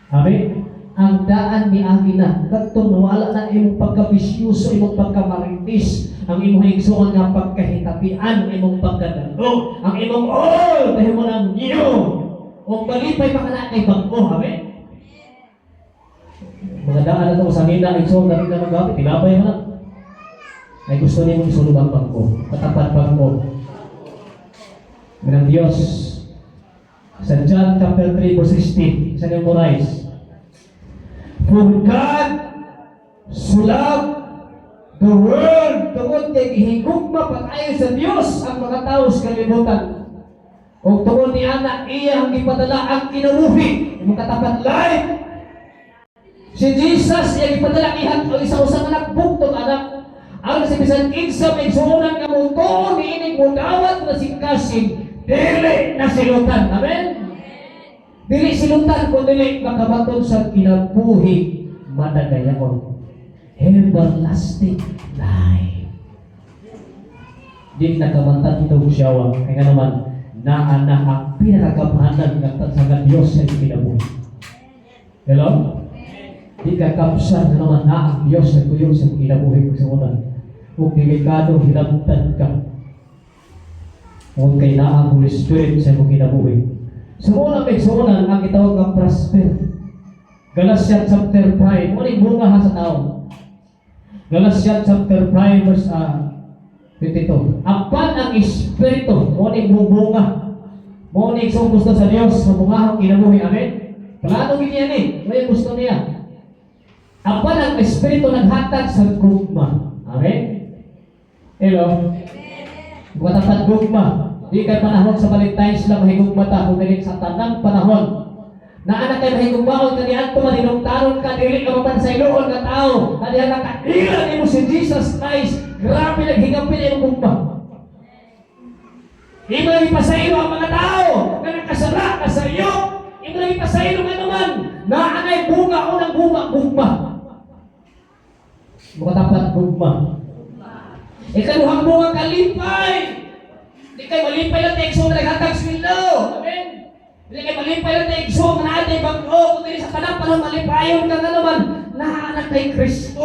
Amen? Ang daan ni Agina, katong nawala na imong pagkabisyoso, imong pagkamaritis, ang imong igsuon nga pagkahitapian, ang imong pagkadalo, ang imong all, dahil mo ng new. O balipay pa ka na kay bago, amen? Mga daan na ito, sa nila, igsuon na rin na mag-apit, tilabay mo na. Ay gusto niyo mong sulubang bago, katapat bago. Ng Diyos, sa John chapter 3 verse 16, sa memorize. For God so loved the world, tungod kay gihigugma patayo sa Dios ang mga tao sa kalibutan. O tungod ni anak iya ang ipadala ang kinabuhi, imong katapat life. Si Jesus iya ipadala ihat o isa-usang anak buktong anak. Ang si bisan kinsa may suunan nga mutuon ni ining mudawat na singkasing, dili na silutan. Amen? Dili silutan kung dili makabaton sa kinabuhi madagayaon. Everlasting life. Di nakamantan itong siyawa. Kaya naman, naana ang pinakakabahanan ng tansangan Diyos sa kinabuhi. Hello? Di kakapsan na naman na ang Diyos sa kuyo sa kinabuhi ko sa unan. Kung delikado, hinamtan ka. Kung kay na ang Holy Spirit sa iyong kinabuhi. Sa unang eksunan, ang itawag ng prosper. Galatians chapter 5, muling bunga ha sa tao. Galatians chapter 5 verse 22. Apan ang Espiritu, muling bunga. Muling isang gusto sa Diyos, mabungahang kinabuhi. Amen? Plano ganyan eh. May gusto niya. Apan ang Espiritu naghatag sa gugma. Amen? Hello? Matapat gugma. Di kay panahon sa Valentine's lang mahigugma ta, kung dili sa tanang panahon. Naana kay mahigugmaon kaniadto maninungtaron ka, dili ka mapan sa iluon nga tao. Kaniya ka kailan nimo si Jesus Christ. Grabe naghigapin imong gugma. Imo lagi pasaylo ang mga tao na nakasara ka sa iyo. Imo lagi pasaylo nga naman. Naanay bunga unang gugma. Mukatapat gugma. Ikaduhang bunga kalipay. Di kayo malipay lang na igsoon na naghatag sweldo. Amen? Di kayo malipay lang na igsoon na natin bago. Kung din sa panahon malipayon ka na naman, naanak kay Kristo.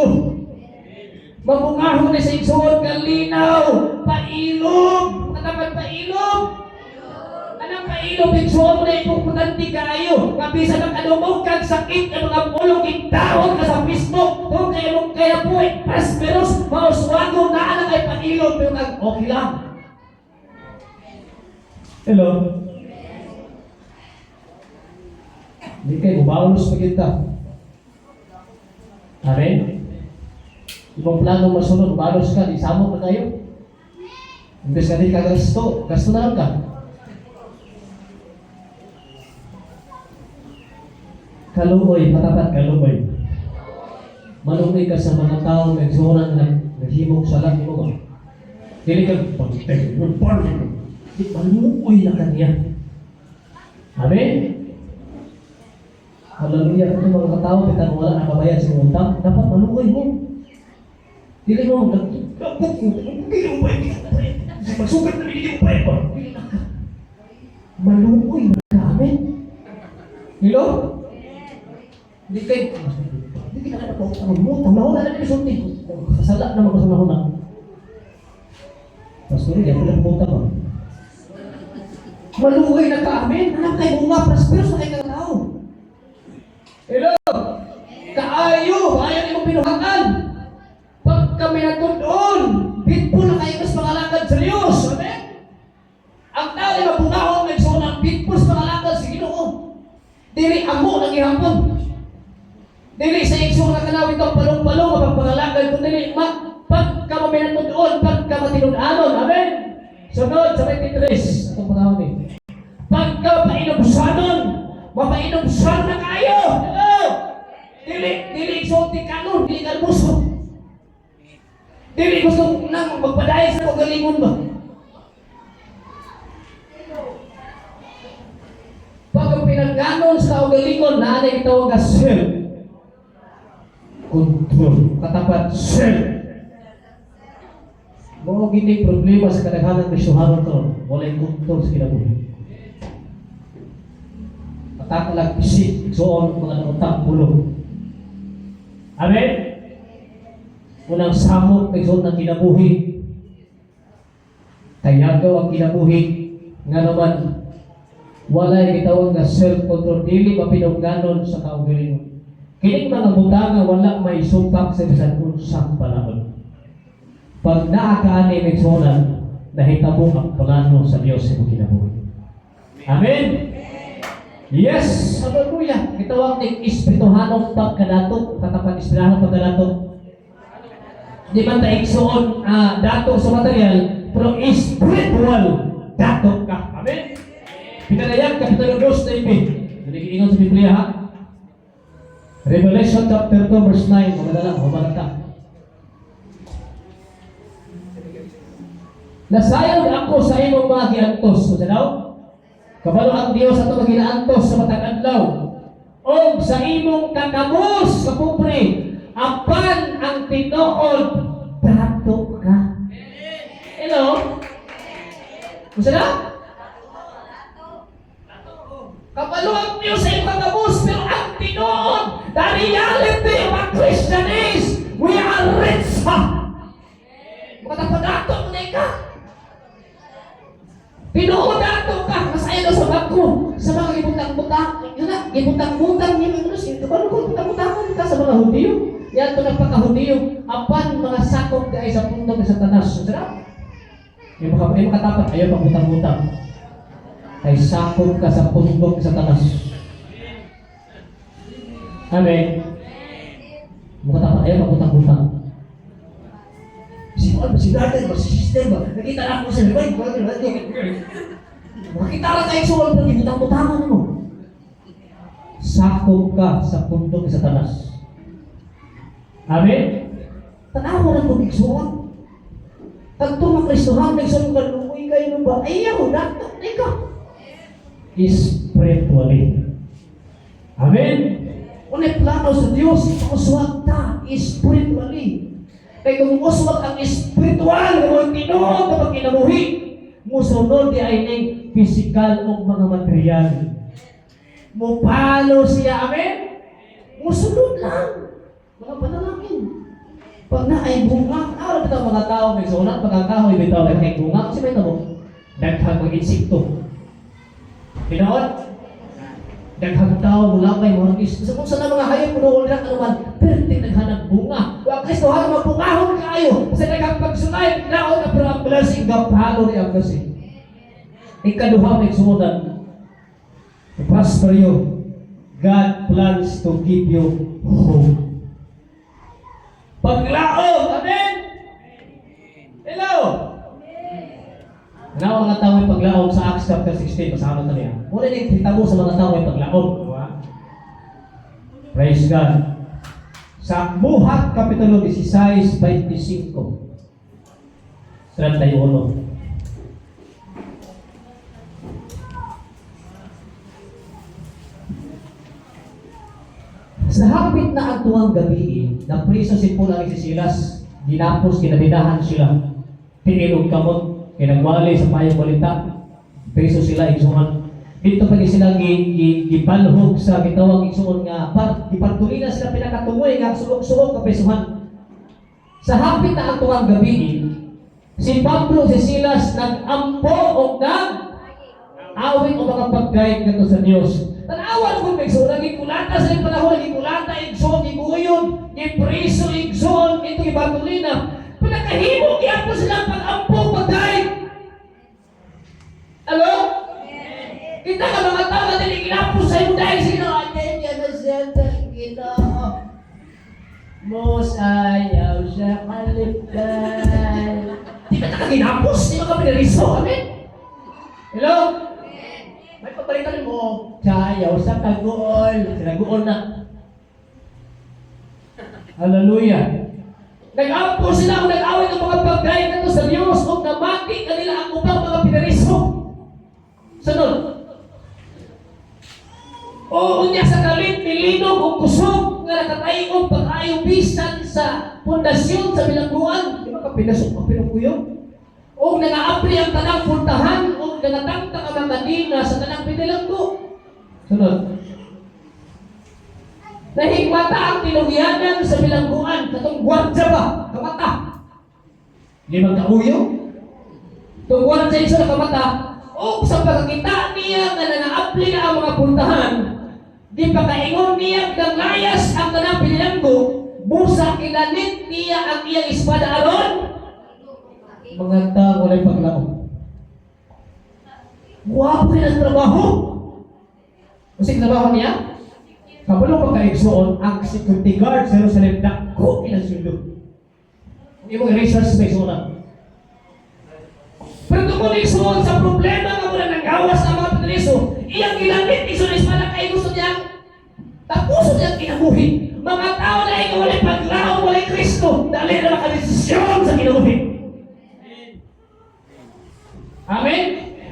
Mabungahon na sa igsoon kalinaw. Pailog. Katapat pailog. Anong pailog? Igsoon mo na importante kayo. Kabisa ng anumog kang sakit ng mga pulong itawag ka sa Facebook. Kung kayo mong kaya po ay prosperous, mauswago na anak ay pailog. Pero okay lang. Hello? Hindi kayo, bumaulos pa kita. Amen? Ibang plano masunod, bumaulos ka, isama na kayo. Imbes ka din kagasto na lang ka. Kaluoy, matapat kaluoy. Maluoy ka sa mga tao nagsunan na naghimog sa laki mo. Dili ka, maluoy na kanya. Amen? Hallelujah. Kung mga katao, kitang wala nakabayad sa utang, dapat maluoy mo. Dili mo, Magsukat na binigyan mo pa ito. Maluoy na kami. Hello? Hindi kayo na po. Ang nahuna na din sulti. Kasala naman ko sa nahuna. Pastor, hindi ako lang pumunta ba? Maluoy na kami. Anak kayo bunga. Prosperous na kayo kakao. Hello? Kaayo. Ayaw niyo pinuhakan. Pag kami nagtundon, bitpo na kayo mas pangalagad sa Diyos. Amen? Ang tao ay mabungahon ng sunang bitpo sa pangalagad sa Ginoo. Dili amo nang ihapon. Dili sa iksong nakalawit ang palong-palong ang pangalagad. Kung dili, pag ka maminatundon, pag ka matinudanon. Amen? Sunod sa 23. Itong panahon eh. Pag ka mainubusanon, mapainubusano na kayo. Hello? Dili isulti ka nun, dili ka lumusok. Dili gusto nang magpadayas na pagalingon ba? Pag ang pinangganon sa kaugalingon, naanay itawag na self-control. Katapat, self. Mga gini problema sa kadaghanang kristyuhanon to, walay kontrol sa kinabuhi. Matakalag isip, igsoon, mga nautang pulong. Amen? Unang samot, igsoon ng kinabuhi. Tayagaw ang kinabuhi. Nga naman, walay gitawag na self-control, dili mapinungganon sa kaugalingon. Kining mga butanga wala may sumpak sa bisan unsang panahon. Pag naakaani ng sonan, nahitabo ang plano sa Diyos sa kinabuhi. Amen? Yes! Hallelujah! Gitawag ng espirituhanong pagkadato, katapat espirituhanong pagkadato. Di man tayo igsoon dato sa material, pero spiritual dato ka. Amen? Pinalayan Kapitulo 2 na ibig. Naligingon sa Biblia ha? Revelation chapter 2 verse 9. Magdala, humalag ka. Nasayod ako sa imong mga giantos. O daw? Kabalo ang Diyos ato magilaantos sa matag adlaw. O sa imong kakamos sa pobre, apan ang tinuod dato ka. Hello? Gusto na? Kabalo ang Diyos sa imong kakamos, pero ang tinuod, the reality of a Christian is, we are rich. Makatapadato mo na ika. Tinuod dato ka, masaya sa bangko, sa mga ibutang-butang, yun na, ibutang-butang niya, kabalo ko, ibutang-butang ka sa mga Hudiyo. Yan ito nagpaka-Hudiyo, apan mga sakop ka ay sa pundok sa tanas. Sarap? Yung makatapat, ayaw pang butang-butang. Ay sakop ka sa pundok sa tanas. Amen. Makatapat, ayaw pang butang-butang. Si Dada, si Sister ba? Nakita na ako sa libay. Makita na tayo sa wala pag ibutang-butangan mo. Sakop ka sa pundok sa tanas. Amen? Tanawa na kung igsuon. Tagto mga Kristohan, nagsunod ka, lumoy kayo nung ba? Ayaw, dato, ikaw. Spiritually. Amen? Unay plano sa Diyos, ipanguswag ta, spiritually. Kaya kung muswag ang spiritual, kung tinuod na pagkinabuhi, musunod di ay ng physical o mga material. Mupalo siya, amen? Musunod lang. Mga panalangin. Pag na ay bunga, araw ito mga tao, may sunat, pagkakahoy, may tao, ay bunga, kasi may tabo, daghang mga insikto. Pinoon? Daghang tao, mula may mga is. Kung saan mga hayop, punuhol na kanuman, pero naghanap bunga. Kung Kristo, harap magbungahon kayo, kasi daghang pagsunay, naon na pero ang blessing, gapalo ni ang blessing. Ikaduha, may sumunod, prosper you. God plans to give you hope. Paglaom! Amen? Hello? Ano ang mga tao ay paglaom sa Acts chapter 16? Masama ito niya. Muna nagkita mo sa mga tao ay paglaom. Diba? Praise God. Sa Buhat, Kapitulo 16, 25. 31. Sa hapit na ang tuwang gabi, na preso si Paul ang si Silas, ginapos, kinabidahan sila, tinilog kamot, Kinagwali sa payong balita. Preso sila igsuon. Dito pa sila gibalhog sa gitawag igsuon nga gipatuli na sila pinakatumoy nga sulok-sulok ka presuhan. Sa hapit na ang tuwang gabi, si Pablo si Silas nag-ampo o nag-awit o mga pagkain kato sa Dios. Tanawan ko igsuon, gikulata sa panahon, gikulata igsuon, giguyon, gipreso igsuon, ito gibatuli na. Pinakahimo gyapon sila pag-ampo pagkain. Hello? Kita ka mga tao natin ikinapos sa iyo dahil sino atin yan na siya Ginoo. Most ayaw siya kaliptan. Di ba ka ginapos? Di ba kami nariso? Amen? Hello? May pabalitan mo. Sayaw sa kaguol. Sinaguol na. Hallelujah. Nag-ampo sila kung nag-awit ng mga pagkain na sa Diyos kung namati kanila ang upang mga pinariso. Sunod. O unya sa kalit nilinog o kusog nga nakatayong pag-ayong bisan sa pundasyon sa bilangguan. Di ba kapinasok ang pinagkuyo? O nang-aapri ang tanang puntahan o nangatangtang ang mga dina sa tanang pinilanggo. Sunod. Nahigmata ang tinugyanan sa bilangguan. Katong gwardya ba? Kamata. Limang kauyo. Itong gwardya isa na kamata. O sa pagkakita niya na nang-aapri na ang mga puntahan, di pa kaingon niya ng layas ang tanang pinilanggo, busa kilanit niya ang iyang espada aron. Mga tao walay paglao. Guwapo rin ang trabaho. Kasi trabaho niya, kabalo pagkaigsuon ang security guard sa Jerusalem na ko kinasundo. Hindi mo research sa isuna. Pero kung igsuon sa problema nga mula ng gawas ng mga pinaliso, iyang gilamit igsuon na espada kay gusto niya tapuso niyang kinabuhi. Mga tao na ikaw walay paglaon, walay Kristo, dali na makadesisyon sa kinabuhi. Amen?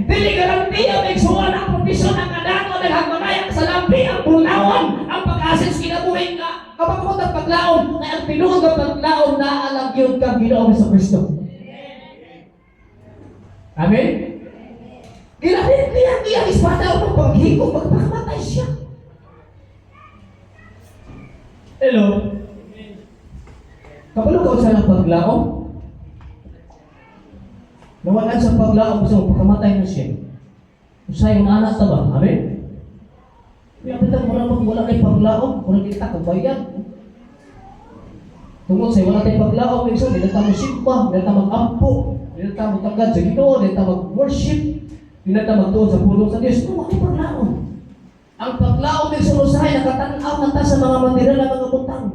Dili garantiya may igsuon ang propisyon ng kadako ng hagmanayan sa lampi ang bulawan ang pag-asin sa kinabuhi nga kapag ang paglaon na ang pinuod ng paglaon na alam yun kang ginoon sa Kristo. Amen? Ginamit niya ang iyang espada upang paghigong magpakamatay siya. Hello? Kapalo ka sa ng paglaom? Nawalan sa paglaom gusto pagkamatay mo siya. Usay yung anak ta ba? Amen? Kaya kita wala kay paglaom, wala kita kabayan. Tungkol sa'yo, wala tayong paglaom, minsan, hindi na simpa, hindi na mag-ampo, hindi na magtagad sa Ginoo, hindi na mag-worship, hindi na magtuon sa pulong sa Diyos. Wala tayong paglaom. Ang paglaom ng sulusahay, nakatanaw na ta sa mga material na mga butang.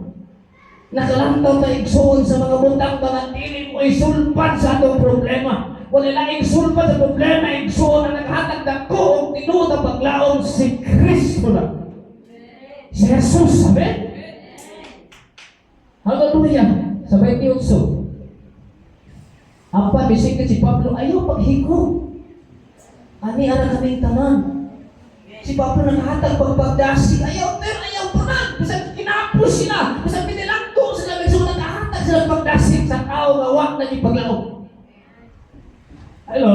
Nakalantaw na igsuon sa mga butang, mga dili mo isulpan sa atong problema. Wala lang isulpan sa problema, igsuon na naghatag na ko o tinuod ang paglaom si Kristo na. Si Jesus, amen? Hallelujah! Sa 28. Apa, bisikit si Pablo, ayaw paghiko. Ani, anak kaming tanan. Si Pablo nakahatag pagpagdasi, ayaw, pero ayaw pa na. Bisa kinapos sila, bisa pinilanggo sila, bisa nakahatag sila pagdasi sa tao, gawak na yung paglaog. Hello?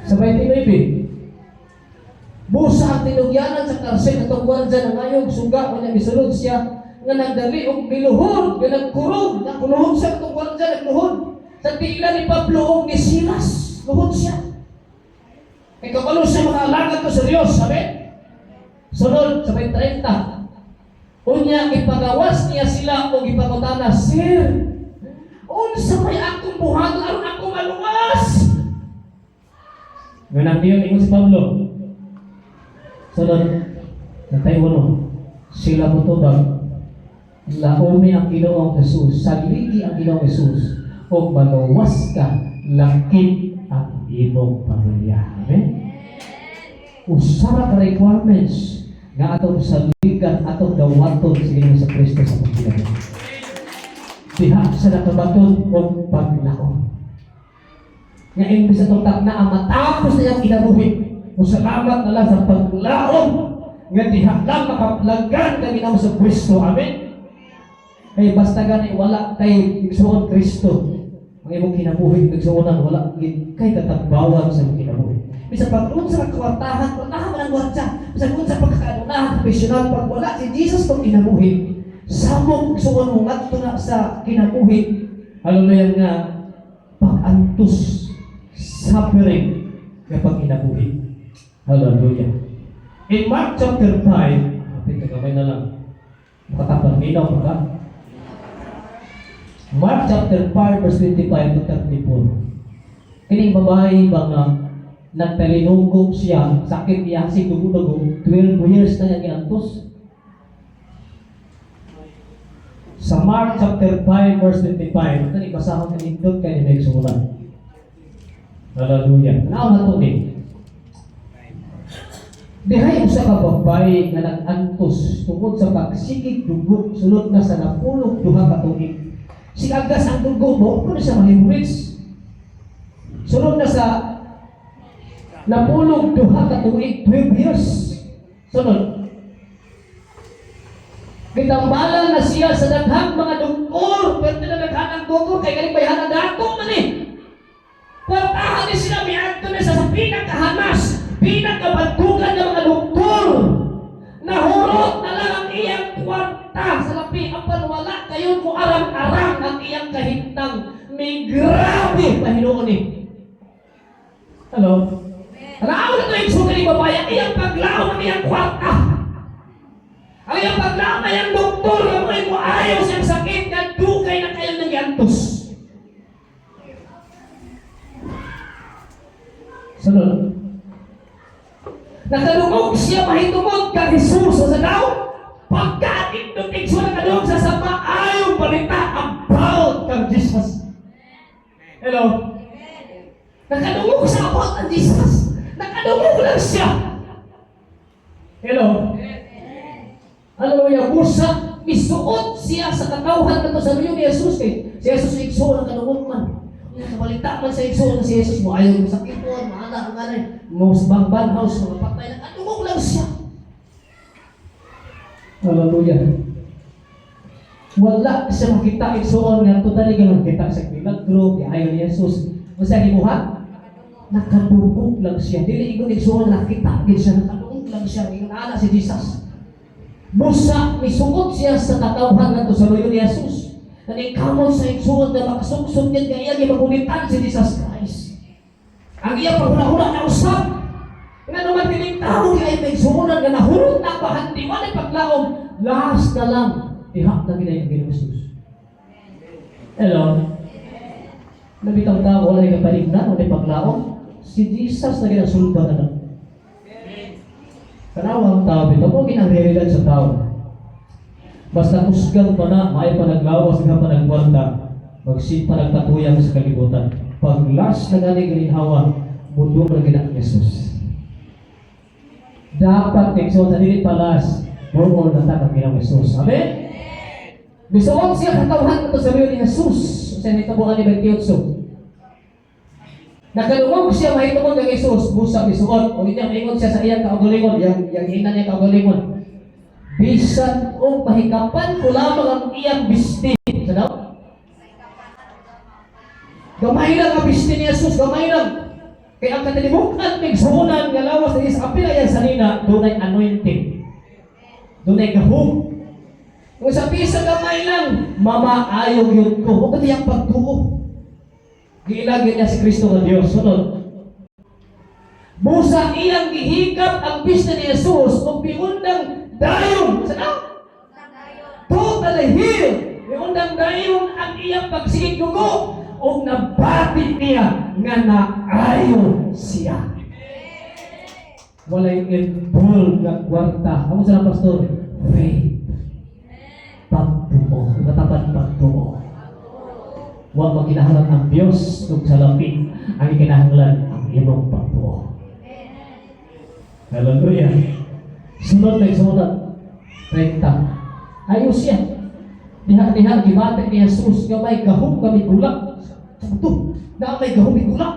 Sa 29. Busa ang tinugyanan sa karsel at tungkuan dyan ang ayog, suga, kanya misulod siya, nga nagdali o miluhod, nga nagkurog, nakuluhod siya, tungkuan dyan, nagluhod. Sa tila ni Pablo o ni Silas, luhod siya. Kaya kapalo siya makaalagad ko sa Diyos, sabi? Sunod, sa 30. Unya, ipagawas niya sila o ipagutana, Sir, unsa may akong buhat, aron ako maluwas? Ganang diyon, ingon si Pablo. Sunod, natay mo, sila mo to bang laomi ang Ginoong Jesus, sagligi ang Ginoong Jesus, o maluwas ka, langkit ang imong pamilya. Amen? Usara ka requirements nga atong sagligan, atong gawaton sa Ginoong sa Kristo sa pagkilala. Diha sa nakabaton o paglaon. Nga imbis atong takna ang matapos na yung kinabuhi. Salamat na lang sa paglaon nga diha lang makaplagan kami naman sa Kristo. Amen? Kaya basta gani wala kay igsuon Kristo. ang imong kinabuhi nagsuunan wala gid kay katagbawan sa imong kinabuhi. Bisa pag sa kwartahan man ang gwardiya. Bisa sa pagkakaadunahan professional pag wala si Jesus tong kinabuhi. Samok suon mo ngadto na sa kinabuhi. Hallelujah nga pag-antos suffering kapag kinabuhi. Hallelujah. In Mark chapter 5, kapit kamay na lang. Makatapang minaw pa ka. Mark chapter 5 verse 25 to 34. Kining babae ba nga nagtalinugog siya, sakit niya, si dugo-dugo, 12 years na niya giantos. Sa Mark chapter 5 verse 25, ito ni basahon ng indot kay ni nagsulat. Hallelujah. Ano na to ni? Dihay usa ka babae nga nag-antos tungod sa pagsikig dugo sulod na sa 12 ka tuig. Si agas ang dugo mo, kung siya mahimwits. Sunod na sa napulog 2 ka tuig, 12 years. Sunod. Gitambalan na siya sa daghang mga doktor, pero tinadaghan ang doktor, kay galing bayahan ang dato man eh. Kwartahan ni sila, miadto na sa pinakahamas, pinakabantugan ng mga doktor. Nahurot na lang ang iyang kwarta sa lapi. Apan wala kayo mo arang-arang ang iyang kahintang. May grabe pahinuon ni. Hello? Alaaw na ito yung suga ni babae. Ang iyang paglaw ng iyang kwarta. Ang iyang paglaw na iyang doktor. Ang may mo ayaw siyang sakit na dugay na kayo ng yantos. Sunod. Nakalungog siya mahitungod ka Jesus sa daw. Pagkating duting siya nakalungog sa maayong balita about kang Jesus. Hello? Nakalungog sa about ang Jesus. Nakalungog lang siya. Hello? Hallelujah. Busa, isuot siya sa katawhan na to sa niyo ni Jesus. Si Jesus ikso ng kalungog man. Nabalita man sa ikso na si Jesus mo ayaw sa kipon, maanak ang ganay. Most bangban house, mga patay na kadungog lang siya. Hallelujah. Wala siya makita igsoon nga totally ganun kita sa milagro, kaya ayaw ni Jesus. Masa gibuhat? Nakadungog lang siya. Dili igon igsoon nakita gid siya, nakadungog lang siya. Ingon ana si Jesus. Busa misuot siya sa katawhan ngadto sa luyo ni Jesus. Kani kamot sa igsoon na makasugsog yan kaya iya magulitan si Jesus Christ. Ang iya paghuna-huna na usap. Nga naman tining tao kaya may sumunan nga nahurot na pahandiwan ay paglaom. Last na lang. Ihak na gina yung Ginoo Jesus. Hello? Nabitang tao, wala yung kapalig na, wala yung paglaom. Si Jesus na ginasulba na lang. Kanawang tao, ito mo ginang-realidad sa tao. Basta kusgan pa na, may panaglawas nga panagwanda, magsipa nagpatuyang sa kalibutan. Pag last na gani galinhawa, mundo na ginang Jesus. Dapat nagsuot na dili palas, bungol na takang ginang Jesus. Amen? Bisuot siya katawhan ito sa liyo ni Jesus. Sa nitabuhan ni 28. Nakalungog siya mahitungod ng Jesus, busa bisuot. O ito maingon siya sa iyang kaugalingon, yung hina niya kaugalingon. Bisan o pahikapan ko lamang ang iyang bisti. Sa daw? Gamay lang ang bisti ni Jesus, gamay lang. Kaya ang katalimukan, nagsuunan, nga lawas na isa, apila yan sa nina, doon ay anointing. Doon ay gahong. Kung sa pisa gamay lang, mamaayog yun ko. Huwag niyang pagtuo. Giilagin niya si Kristo ng Diyos. Sunod. Busa iyang gihigap ang bisti ni Jesus, kung piundang dayon. Sana? Totally healed. Piundang dayon ang iyang pagsigig dugo. O nabati niya nga naayo siya. Walay involved na kwarta. Ano sa pastor? Faith. Pagtuo. Matapat pagtuo. Huwag magkinahalan ang Diyos kung sa lapi ang ikinahanglan ang imong pagtuo. Hallelujah. Sunod na isulat. 30. Ayos siya. Diha-diha, gibatik ni Jesus, gamay gahong kami gulak. Ito, na may gahong gulak.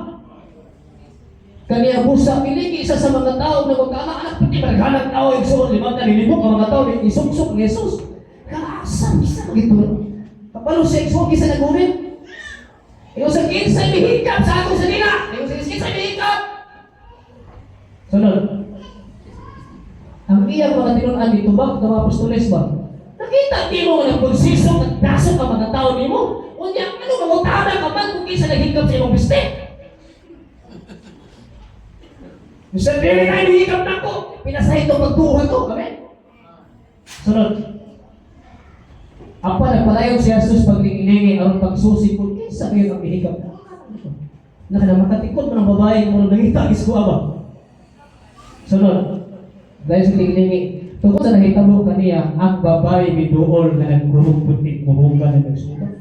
Kaniya busa, piligi isa sa mga tao na magkaanak-anak, pati maghanang tao yung suot, limang nalilibok ang mga tao, isugsok ng Jesus. Kalasan, isa magito. Kapalo siya, isuot, isa nagunin. Ikaw sa kinsay mihikap sa atong sa dila. Ikaw sa kinsay mihikap. Sunod. Ang iya mga tinunan dito ba? Mga apostoles ba? Nakita di mo ng konsisong nagdasok ang mga tao ni mo. Unya, ano mangutana ka man kung kinsa naghikap sa imong biste? Mr. Dili na hihikap na ko. Pinasahin itong pagtuhan ko. Amen? Sunod. Apa nagpalayon si Jesus paglingi-lingi aron pagsusi kung kinsa kayo ang hihikap na. Nakadamakatikud mo ng babae mo nang nangita iskuha ba? Sunod. Dahil sa lingi-lingi, tungkol sa nahitabo kaniya, ang babae miduol na nagkurong putik-kurungan na nagsugat.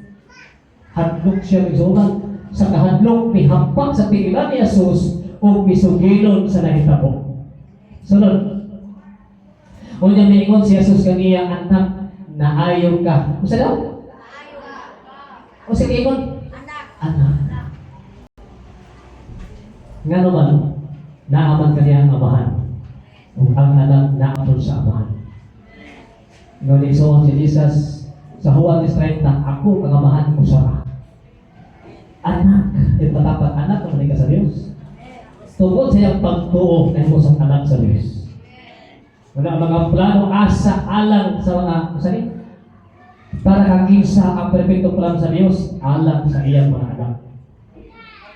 Hadlok siya nagsugat. Sa kahadlok, may hampak sa tingilan ni Jesus o misugilon sa nahitabo. Sunod. O niya may ingon si Jesus kaniya, anak, naayon ka. Kung saan daw? O sige ingon? Anak. Nga naman, naaman kaniya ang amahan. Kung ang anak naapon sa amahan. Ngunit so si Jesus sa Juan 30, ako ang amahan ko sa anak. Ito dapat anak na ka sa Diyos. Tungkol sa iyang pagtuo na mo sa anak sa Diyos. Wala mga plano asa alang sa mga sani para kang kinsa ang perpekto plan sa Diyos alang sa iyang mga anak.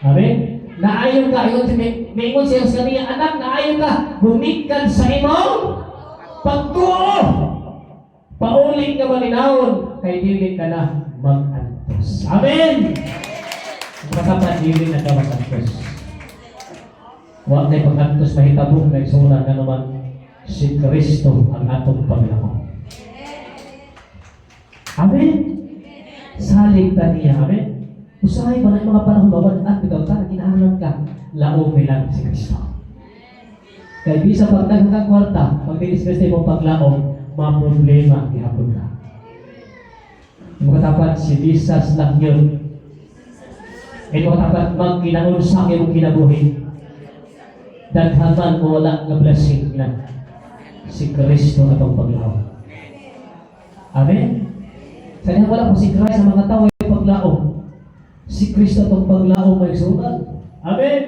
Amen. Naayon ka, may ingon siya sa kaniya, anak, naayon ka, gumikan sa imong pagtuo. Pauling ka malinawon, kay dili ka na mag-antos. Amen! Makapan dili na ka mag-antos. Huwag na pag-antos mahitabong na isuna na naman si Kristo ang atong Panginoon. Amen! Salig ka niya, amen? Usahay ba na yung mga panahon bawal at bitaw ta, kinahanglan ka, laom lang si Kristo. Kaya bisa pag nagkakwarta, pag dinispreste mo paglaom, mga problema, ihapon ka. Makatapat si Jesus lang yun. Kaya makatapat magkinaunsa yung kinabuhi. Daghaman mo wala na blessing na si Kristo atong paglaom. Amen? Kaya wala po si Christ sa mga tao yung paglaom. Si Kristo itong paglaom may sunan. Amen?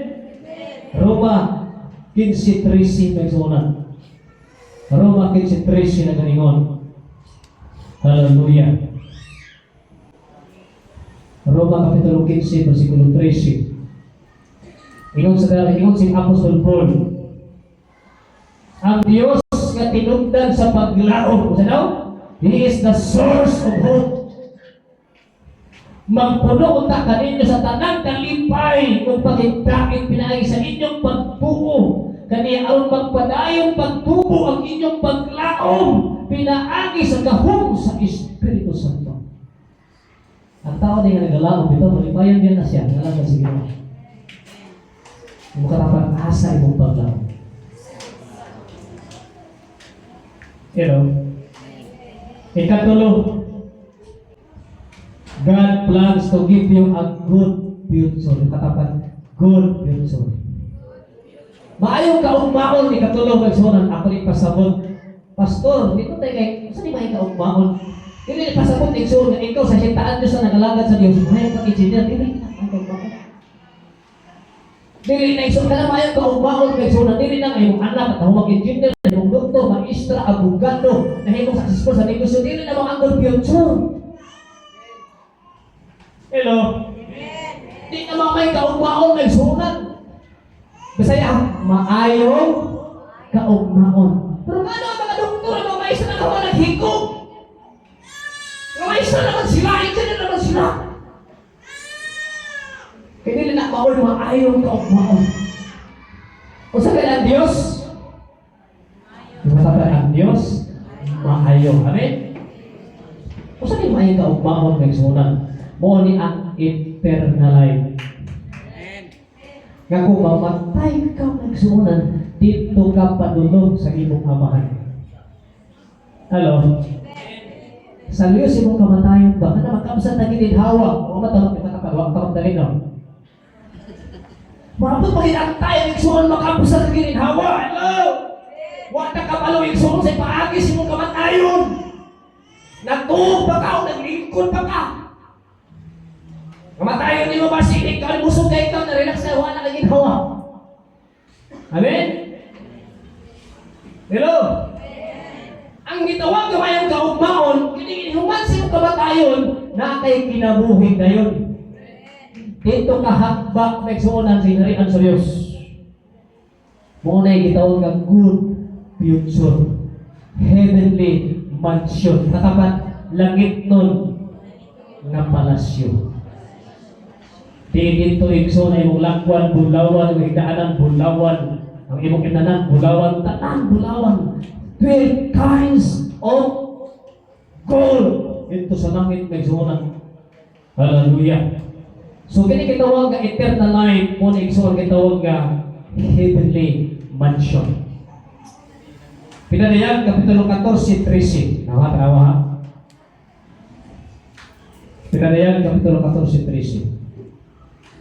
Roma 15:13 may sunan. Roma 15:13 na ganingon. Hallelujah. Roma Kapitulo 15, versikulo 13. Ingon si Apostol Paul. Ang Diyos nga tinugdan sa paglaom. Sa daw? He is the source of hope. Magpuno unta kaninyo sa tanang kalipay kung pagigdakit pinaagi sa inyong pagtuo. Kaniya aron magpadayong pagtubo ang inyong paglaom pinaagi sa gahom sa Espiritu Santo. Ang tao din nga nagalaom ito, malipayan din na siya, nalaman sa Ginoo. Mukarapan asa imong paglaom. Ikatulo, God plans to give you a good future. Katapat, good future. Maayong kaugmaon, ikatulong nagsunan, ako rin pasabot. Pastor, dito tayo kay, saan di ba yung kaugmaon? Hindi pasabot, nagsunan, ikaw sa sintaan Diyos na nagalagad sa Diyos, maayong pag-engineer, hindi na kaugmaon. Dili na isong ka na maayong kaugmaon, nagsunan, dili na ngayong anak, at ako mag-engineer, ngayong doktor, magistra, abogado, na ngayong successful sa negosyo, dili na mga good future. Hello? Di naman may kaugmaon nagsunan. Bisaya, maayong kaugmaon. Pero ano ang mga doktor, mga maestra na naman naghigog? Mga maestra naman sila, ito na naman sila. Kaya nila na maayong kaugmaon. O sa kaya ang Diyos? Matagal ang Diyos, maayong. Amen? O sa kaya maayong kaugmaon nagsunan? Mo ni ang eternal life. Nga kung mamatay ka nagsuunan, dito ka padulog sa imong amahan. Hello? Sa Diyos imong kamatayon ba? Ano magkamsan na ginidhawa? O matawag kita kapagwag ka magdalin, no? Mabot mag-inantay ang igsuon makamsan na ginidhawa. Hello? Huwag na kabalo igsuon sa ipaagis imong kamatayon. Nagtuog pa ka o naglingkod pa ka. Kamatayon ni mo ba sinig ka, busog ka ikaw, na-relax na, wala ka ginawa. Amen? Hello? Ang gitawag kamayang kaugmaon, kinihuman sa iyong kamatayon, na kay kinabuhi ngayon. Dito kahakbak na igsuunan sa inarian sa Diyos. Muna yung gitawag ng good future, heavenly mansion, katapat langit nun nga palasyo. Di dito igso na imong lakwan, bulawan, ang higdaanan, bulawan, ang imong inanan, bulawan, tanan, bulawan. 12 kinds of gold dito sa langit may suunan. Hallelujah. So kini kitawag nga eternal life, muna igso ang kitawag nga heavenly mansion. Pinadayan, Kapitulo 14, 13. Tanawa ha? Pinadayan, Kapitulo 14, 13.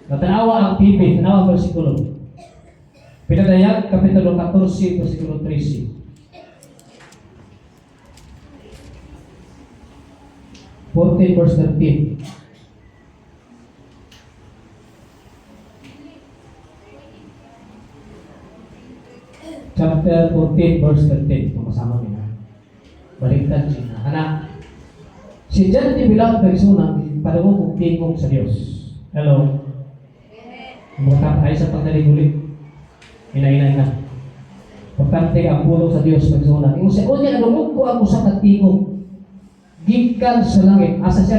Natanawa ang TV, tanawa versikulo. Pinadayan, Kapitulo 14, versikulo 13. 14 verse 13. Chapter 14 verse 13. Ito kasama niya. Baliktad siya. Anak, si John di bilang nagsunang, padawag kong tingog sa Diyos. Hello? Bukap tayo sa pagdalig-ulit. Ina-ina. Importante ang pulong sa Diyos nagsunang. Yung sa unya, nalungog ko ang usap at tingog. Gikan sa langit. Asa siya,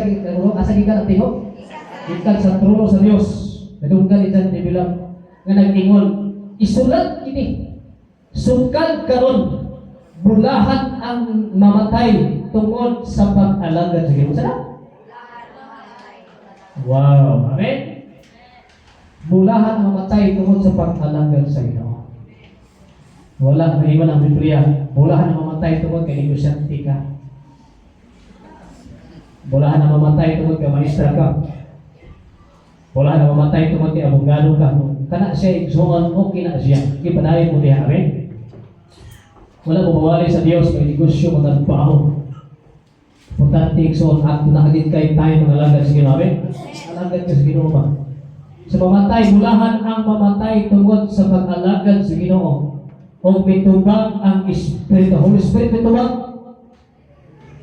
asa gikan ang tingog? Gikan sa trono sa Diyos. Nadunggan ni John di bilang nga nagtingon. Isulat ini. Sungkad karon bulahan ang mamatay tungod sa pag-alagad sa Ginoo. Sana? Wow, amen. Bulahan ang mamatay tungod sa pag-alagad sa Ginoo. Wala na iman ang Biblia. Bulahan ang mamatay tungod kay negosyante ka. Bulahan ang mamatay tungod kay maestra ka. Bulahan ang mamatay tungod kay abogado ka. Kana siya igsuon, okay na siya. Ipadayon mo diha, amen. Wala mo mawali sa Diyos, may negosyo, magtrabaho. Importante igsuon at nakagit kay tayo mangalagad sa Ginoo, amen. Alagad ka sa Ginoo ba? Sa mamatay, bulahan ang mamatay tungod sa pag-alagad sa Ginoo. O mitubang ang Espiritu. Holy Spirit mitubang.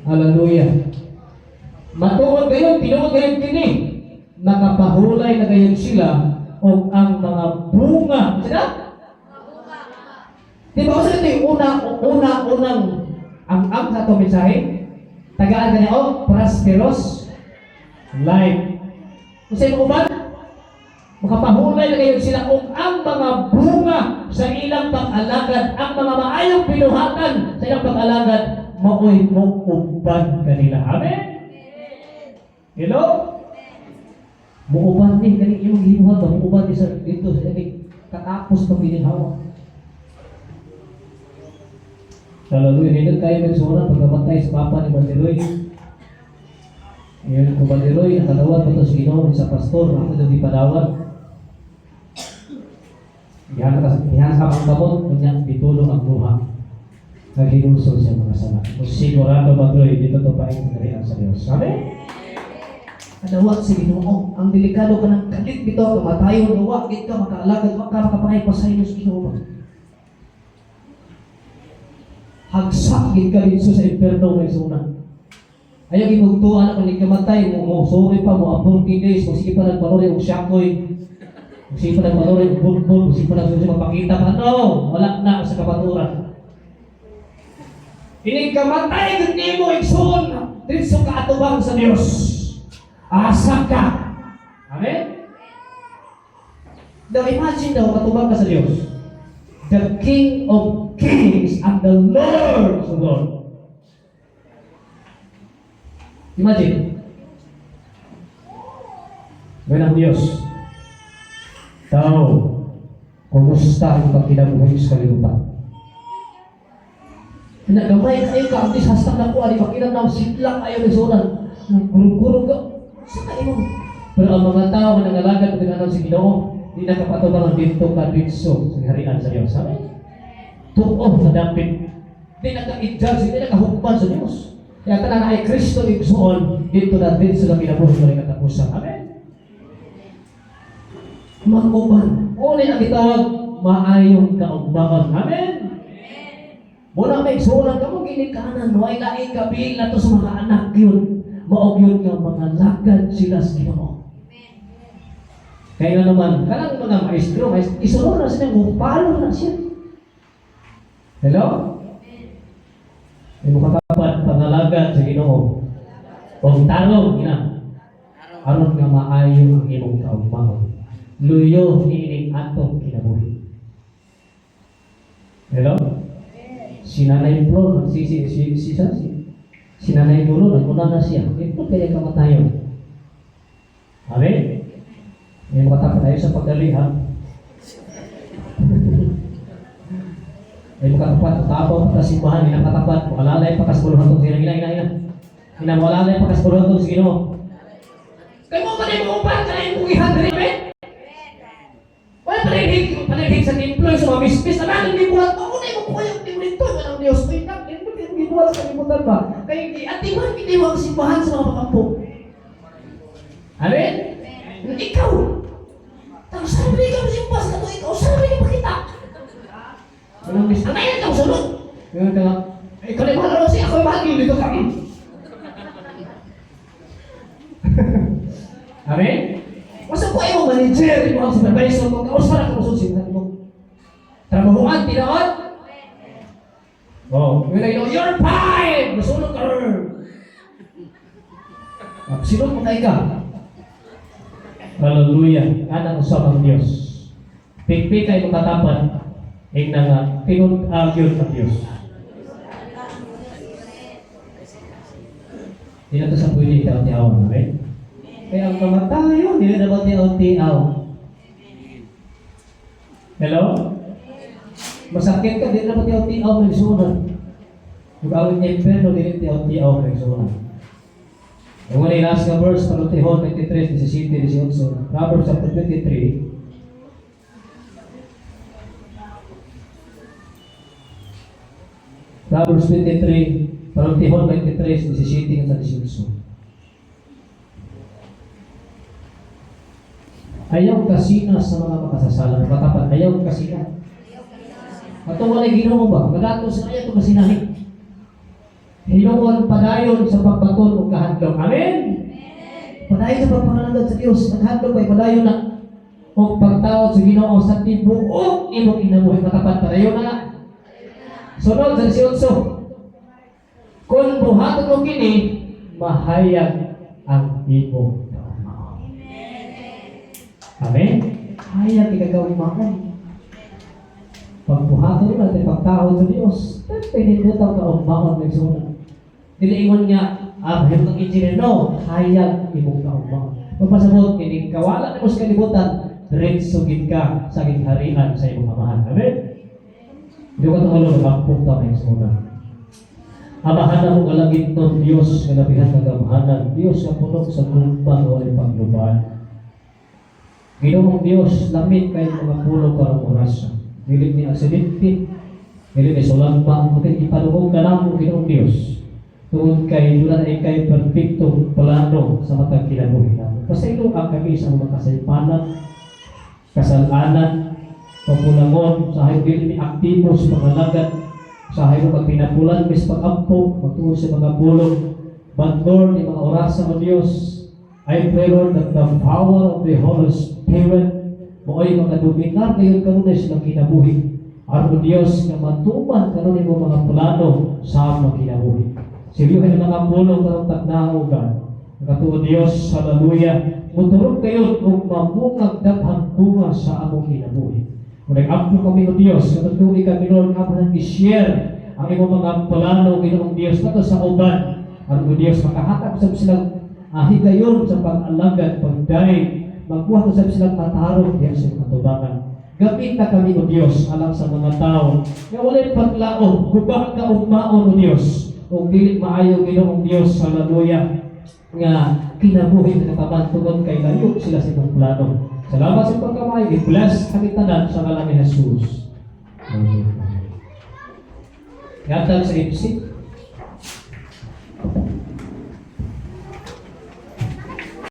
Hallelujah. Matuod kayo, tinuod kayo kini. Nakapahulay na kayo sila o ang mga bunga. Sina? Di ba kasi ito yung unang ang sa itong mensahe? Tagaan ka niya, prosperous life. Kasi yung uban, makapahulay na kayo sila o ang mga bunga sa ilang pag-alagad, ang mga maayong pinuhatan sa ilang pag-alagad, maoy mo uban kanila. Amen? Hello? Muuban din, ganit yung gibuhat ba? Muuban din sa dito sa katapos ng bininhawa. Hallelujah. Hindi tayo nagsunan pagkamatay sa papa ni Bandiroy. Ngayon kung Bandiroy, nakadawat pa ito sa Ginoo sa pastor, ako ito di padawat. Dihan ka ang kamot, kunyang pitulong ang luha. Naghinusol siya mga sana. Kung sigurado Bandiroy, dito ito pa yung narihan sa Diyos. Amen? Kadawat sa Ginoo. Ang delikado ka ng kalit dito, kamatayon, luwa, dito, makaalagad, makapangay pa sa inyo sa Ginoo. Hagsak gid ka dito sa impierno may suna. Ayaw gimugtuan ang kamatay mo sorry pa mo abong days mo sige pa nagpanuloy og syakoy. Sige pa nagpanuloy og bulbul, sige pa nagsusi magpakita pa no, wala na sa kapaturan. Ini kamatay gid nimo igsoon dito ka atubang sa Dios. Asa ka. Amen. Now imagine daw katubang ka sa Dios. The King of Kings and the Lord of Lords. Imagine. Ganang Diyos. Tao, kumusta ang pagkinabuhay sa kalimutan? Nagamay kayo ka, ang disastang na po, alimakinan na sitlang ayaw ni Sonan. Gurug-gurug ka. Saan kayo mo? Pero ang mga tao na nangalagad at tinanong si Ginoo, di nakapatubang ang dito ka dito sa harian sa Diyos. Sabi? Tuon sa dapit. Di naka-i-judge, di nakahukman sa Diyos. Kaya ka na ay Kristo igsuon dito na din sila kinabuhi ng katapusan. Amen? mag-uban. Uli ang itawag, maayong kaugbangan. Amen? Muna may sulat ka mo, ginikanan, way laing gabi na to sa mga anak yun. Maog yun nga mga lagad sila sa Ginoo. Kaya naman, kanang mga maestro, isunod na sila, mupalo na siya. Hello? May makatapat pangalagad sa Ginoo. Kung tarong, ina. Aron nga maayo ang imong kaugbangan. Luyo niining atong kinabuhi. Hello? Si Nanay Flo, si Nanay Dulo, nagmuna na siya. Ito kaya kamatayon. Amen? May makatapat tayo sa pagdali, ha? May makatapat, tapos sa simbahan, hinakatapat, malalay pa kasbuluhan itong sila, ina, malalay pa kasbuluhan itong sige, no? Kaya mo pa rin mo upan, kaya yung bugihan rin, amen? Wala panahig sa templo sa mga mispis na namin gibuhat pa. Unay mo po kayong timulito. Walang Diyos. May gibuhat sa kalimutan ba? Kaya atiwan kiniwang simbahan sa mga pakampo. Amen? Ikaw. Tapos sabi ka mo simpas ka to. Ikaw sabi ka makita. Walang mispis. Ang ngayon ka sunod. Ngayon ka nga. Ikaw na yung mahal na siya. Ako yung mahal dito kami. Amen? Masa po ayaw manager, mo ang supervisor mo, kaos para ka masunod mo. Trabahuan, tinaon? Oh, yun ay, you're fired! Masunod ka rin! Sinod mo tayo ka? Hallelujah! Anak usap ang Diyos. Pigpig kayo makatapan, na nga, pinag-agyon ng Diyos. Hindi na ito sa pwede ikaw-tiawan, right? Kaya ang kamatayo, hindi na dapat tiaw-tiaw. Hello? Masakit ka, hindi na dapat tiaw-tiaw ng sunan. Kung awin niya pero hindi na tiaw-tiaw ng sunan. Yung wala yung last na verse, Palutihon 23, 17, 18. Proverbs chapter 23. Proverbs 23, Palutihon 23, 17, 18. Ayaw kasina sa mga makasasala. Matapat, ayaw kasina. Atong walay Ginoo ba? Magato sa kanya itong kasinahin. Hinuon padayon sa pagbaton o kahandog. Amen? Padayon sa pagpangalagad sa Diyos. Naghandog ba'y padayon na o pagtawad sa Ginoo sa tibuok imong inabuhi. Matapat, padayon na. Sunod sa 18. Kung buhaton mo kini, mahayag ang imong. Amen? Hayag ikagawin makay. Pagbuhaton natin, pagtahod sa Diyos, pinitutaw ka o maon ng sunan. Diliingon nga, mahirap ng engineer, no, hayag imong kaumang. Magpasabot, kawala na mo sa kalibutan, rin-sugid ka sa harian sa imong amahan. Amen? Hindi ko tungkol magkampong tao ng sunan. Amahan na mo kalagit ng Diyos, kalabihan kagamahanan, Diyos na punog sa gumpa o ay paglubaan. Ginoong Diyos, lamit kayo mga pulo para orasa. Dilit ni aksidente, dilit ni sulagba, mungkin ipanugog ka lang ng Ginoong Diyos. Tungod kay doon ay kay perfecto plano sa matang kinabuhi namin. Kasi ito ang kami sa mga kasaypanan, kasalanan, papulangon, sa hayo ni aktibo sa mga lagat, sa hayo pagpinapulan, mis pag-ampo, magtuon sa mga bulong, bandor ni mga orasa ng Diyos. I pray, Lord, that the power of the Holy Spirit mo ay makadominar ngayon kanunay silang kinabuhi. Aron Diyos na matuman kanunay mo mga plano sa mga kinabuhi. Silihan ng mga pulong karong tagnaogan. Nakatuo Diyos, hallelujah. Muturog kayo kung mamungag daghang bunga sa among kinabuhi. Kung nag-ampo kami o Diyos, natutuloy kami Lord nga pa i-share ang imong mga plano Ginoong Diyos nato sa uban. Aron Diyos makahatag sa silang higayon sa pag-alagad, pagdaig, magbuhat sa silang matarong diyan sa mga tubangan. Gamit na kami o Diyos alang sa mga tao nga walay paglaom, hubang kaugmaon o Diyos, o pilit maayo Ginoong Diyos, hallelujah, nga kinabuhi na kapamantungon kay layo sila sa ibang plano. Salamat sa pagkamay, i-bless kami tanan sa ngalan ni Jesus. Amen. Yatag sa ipsip,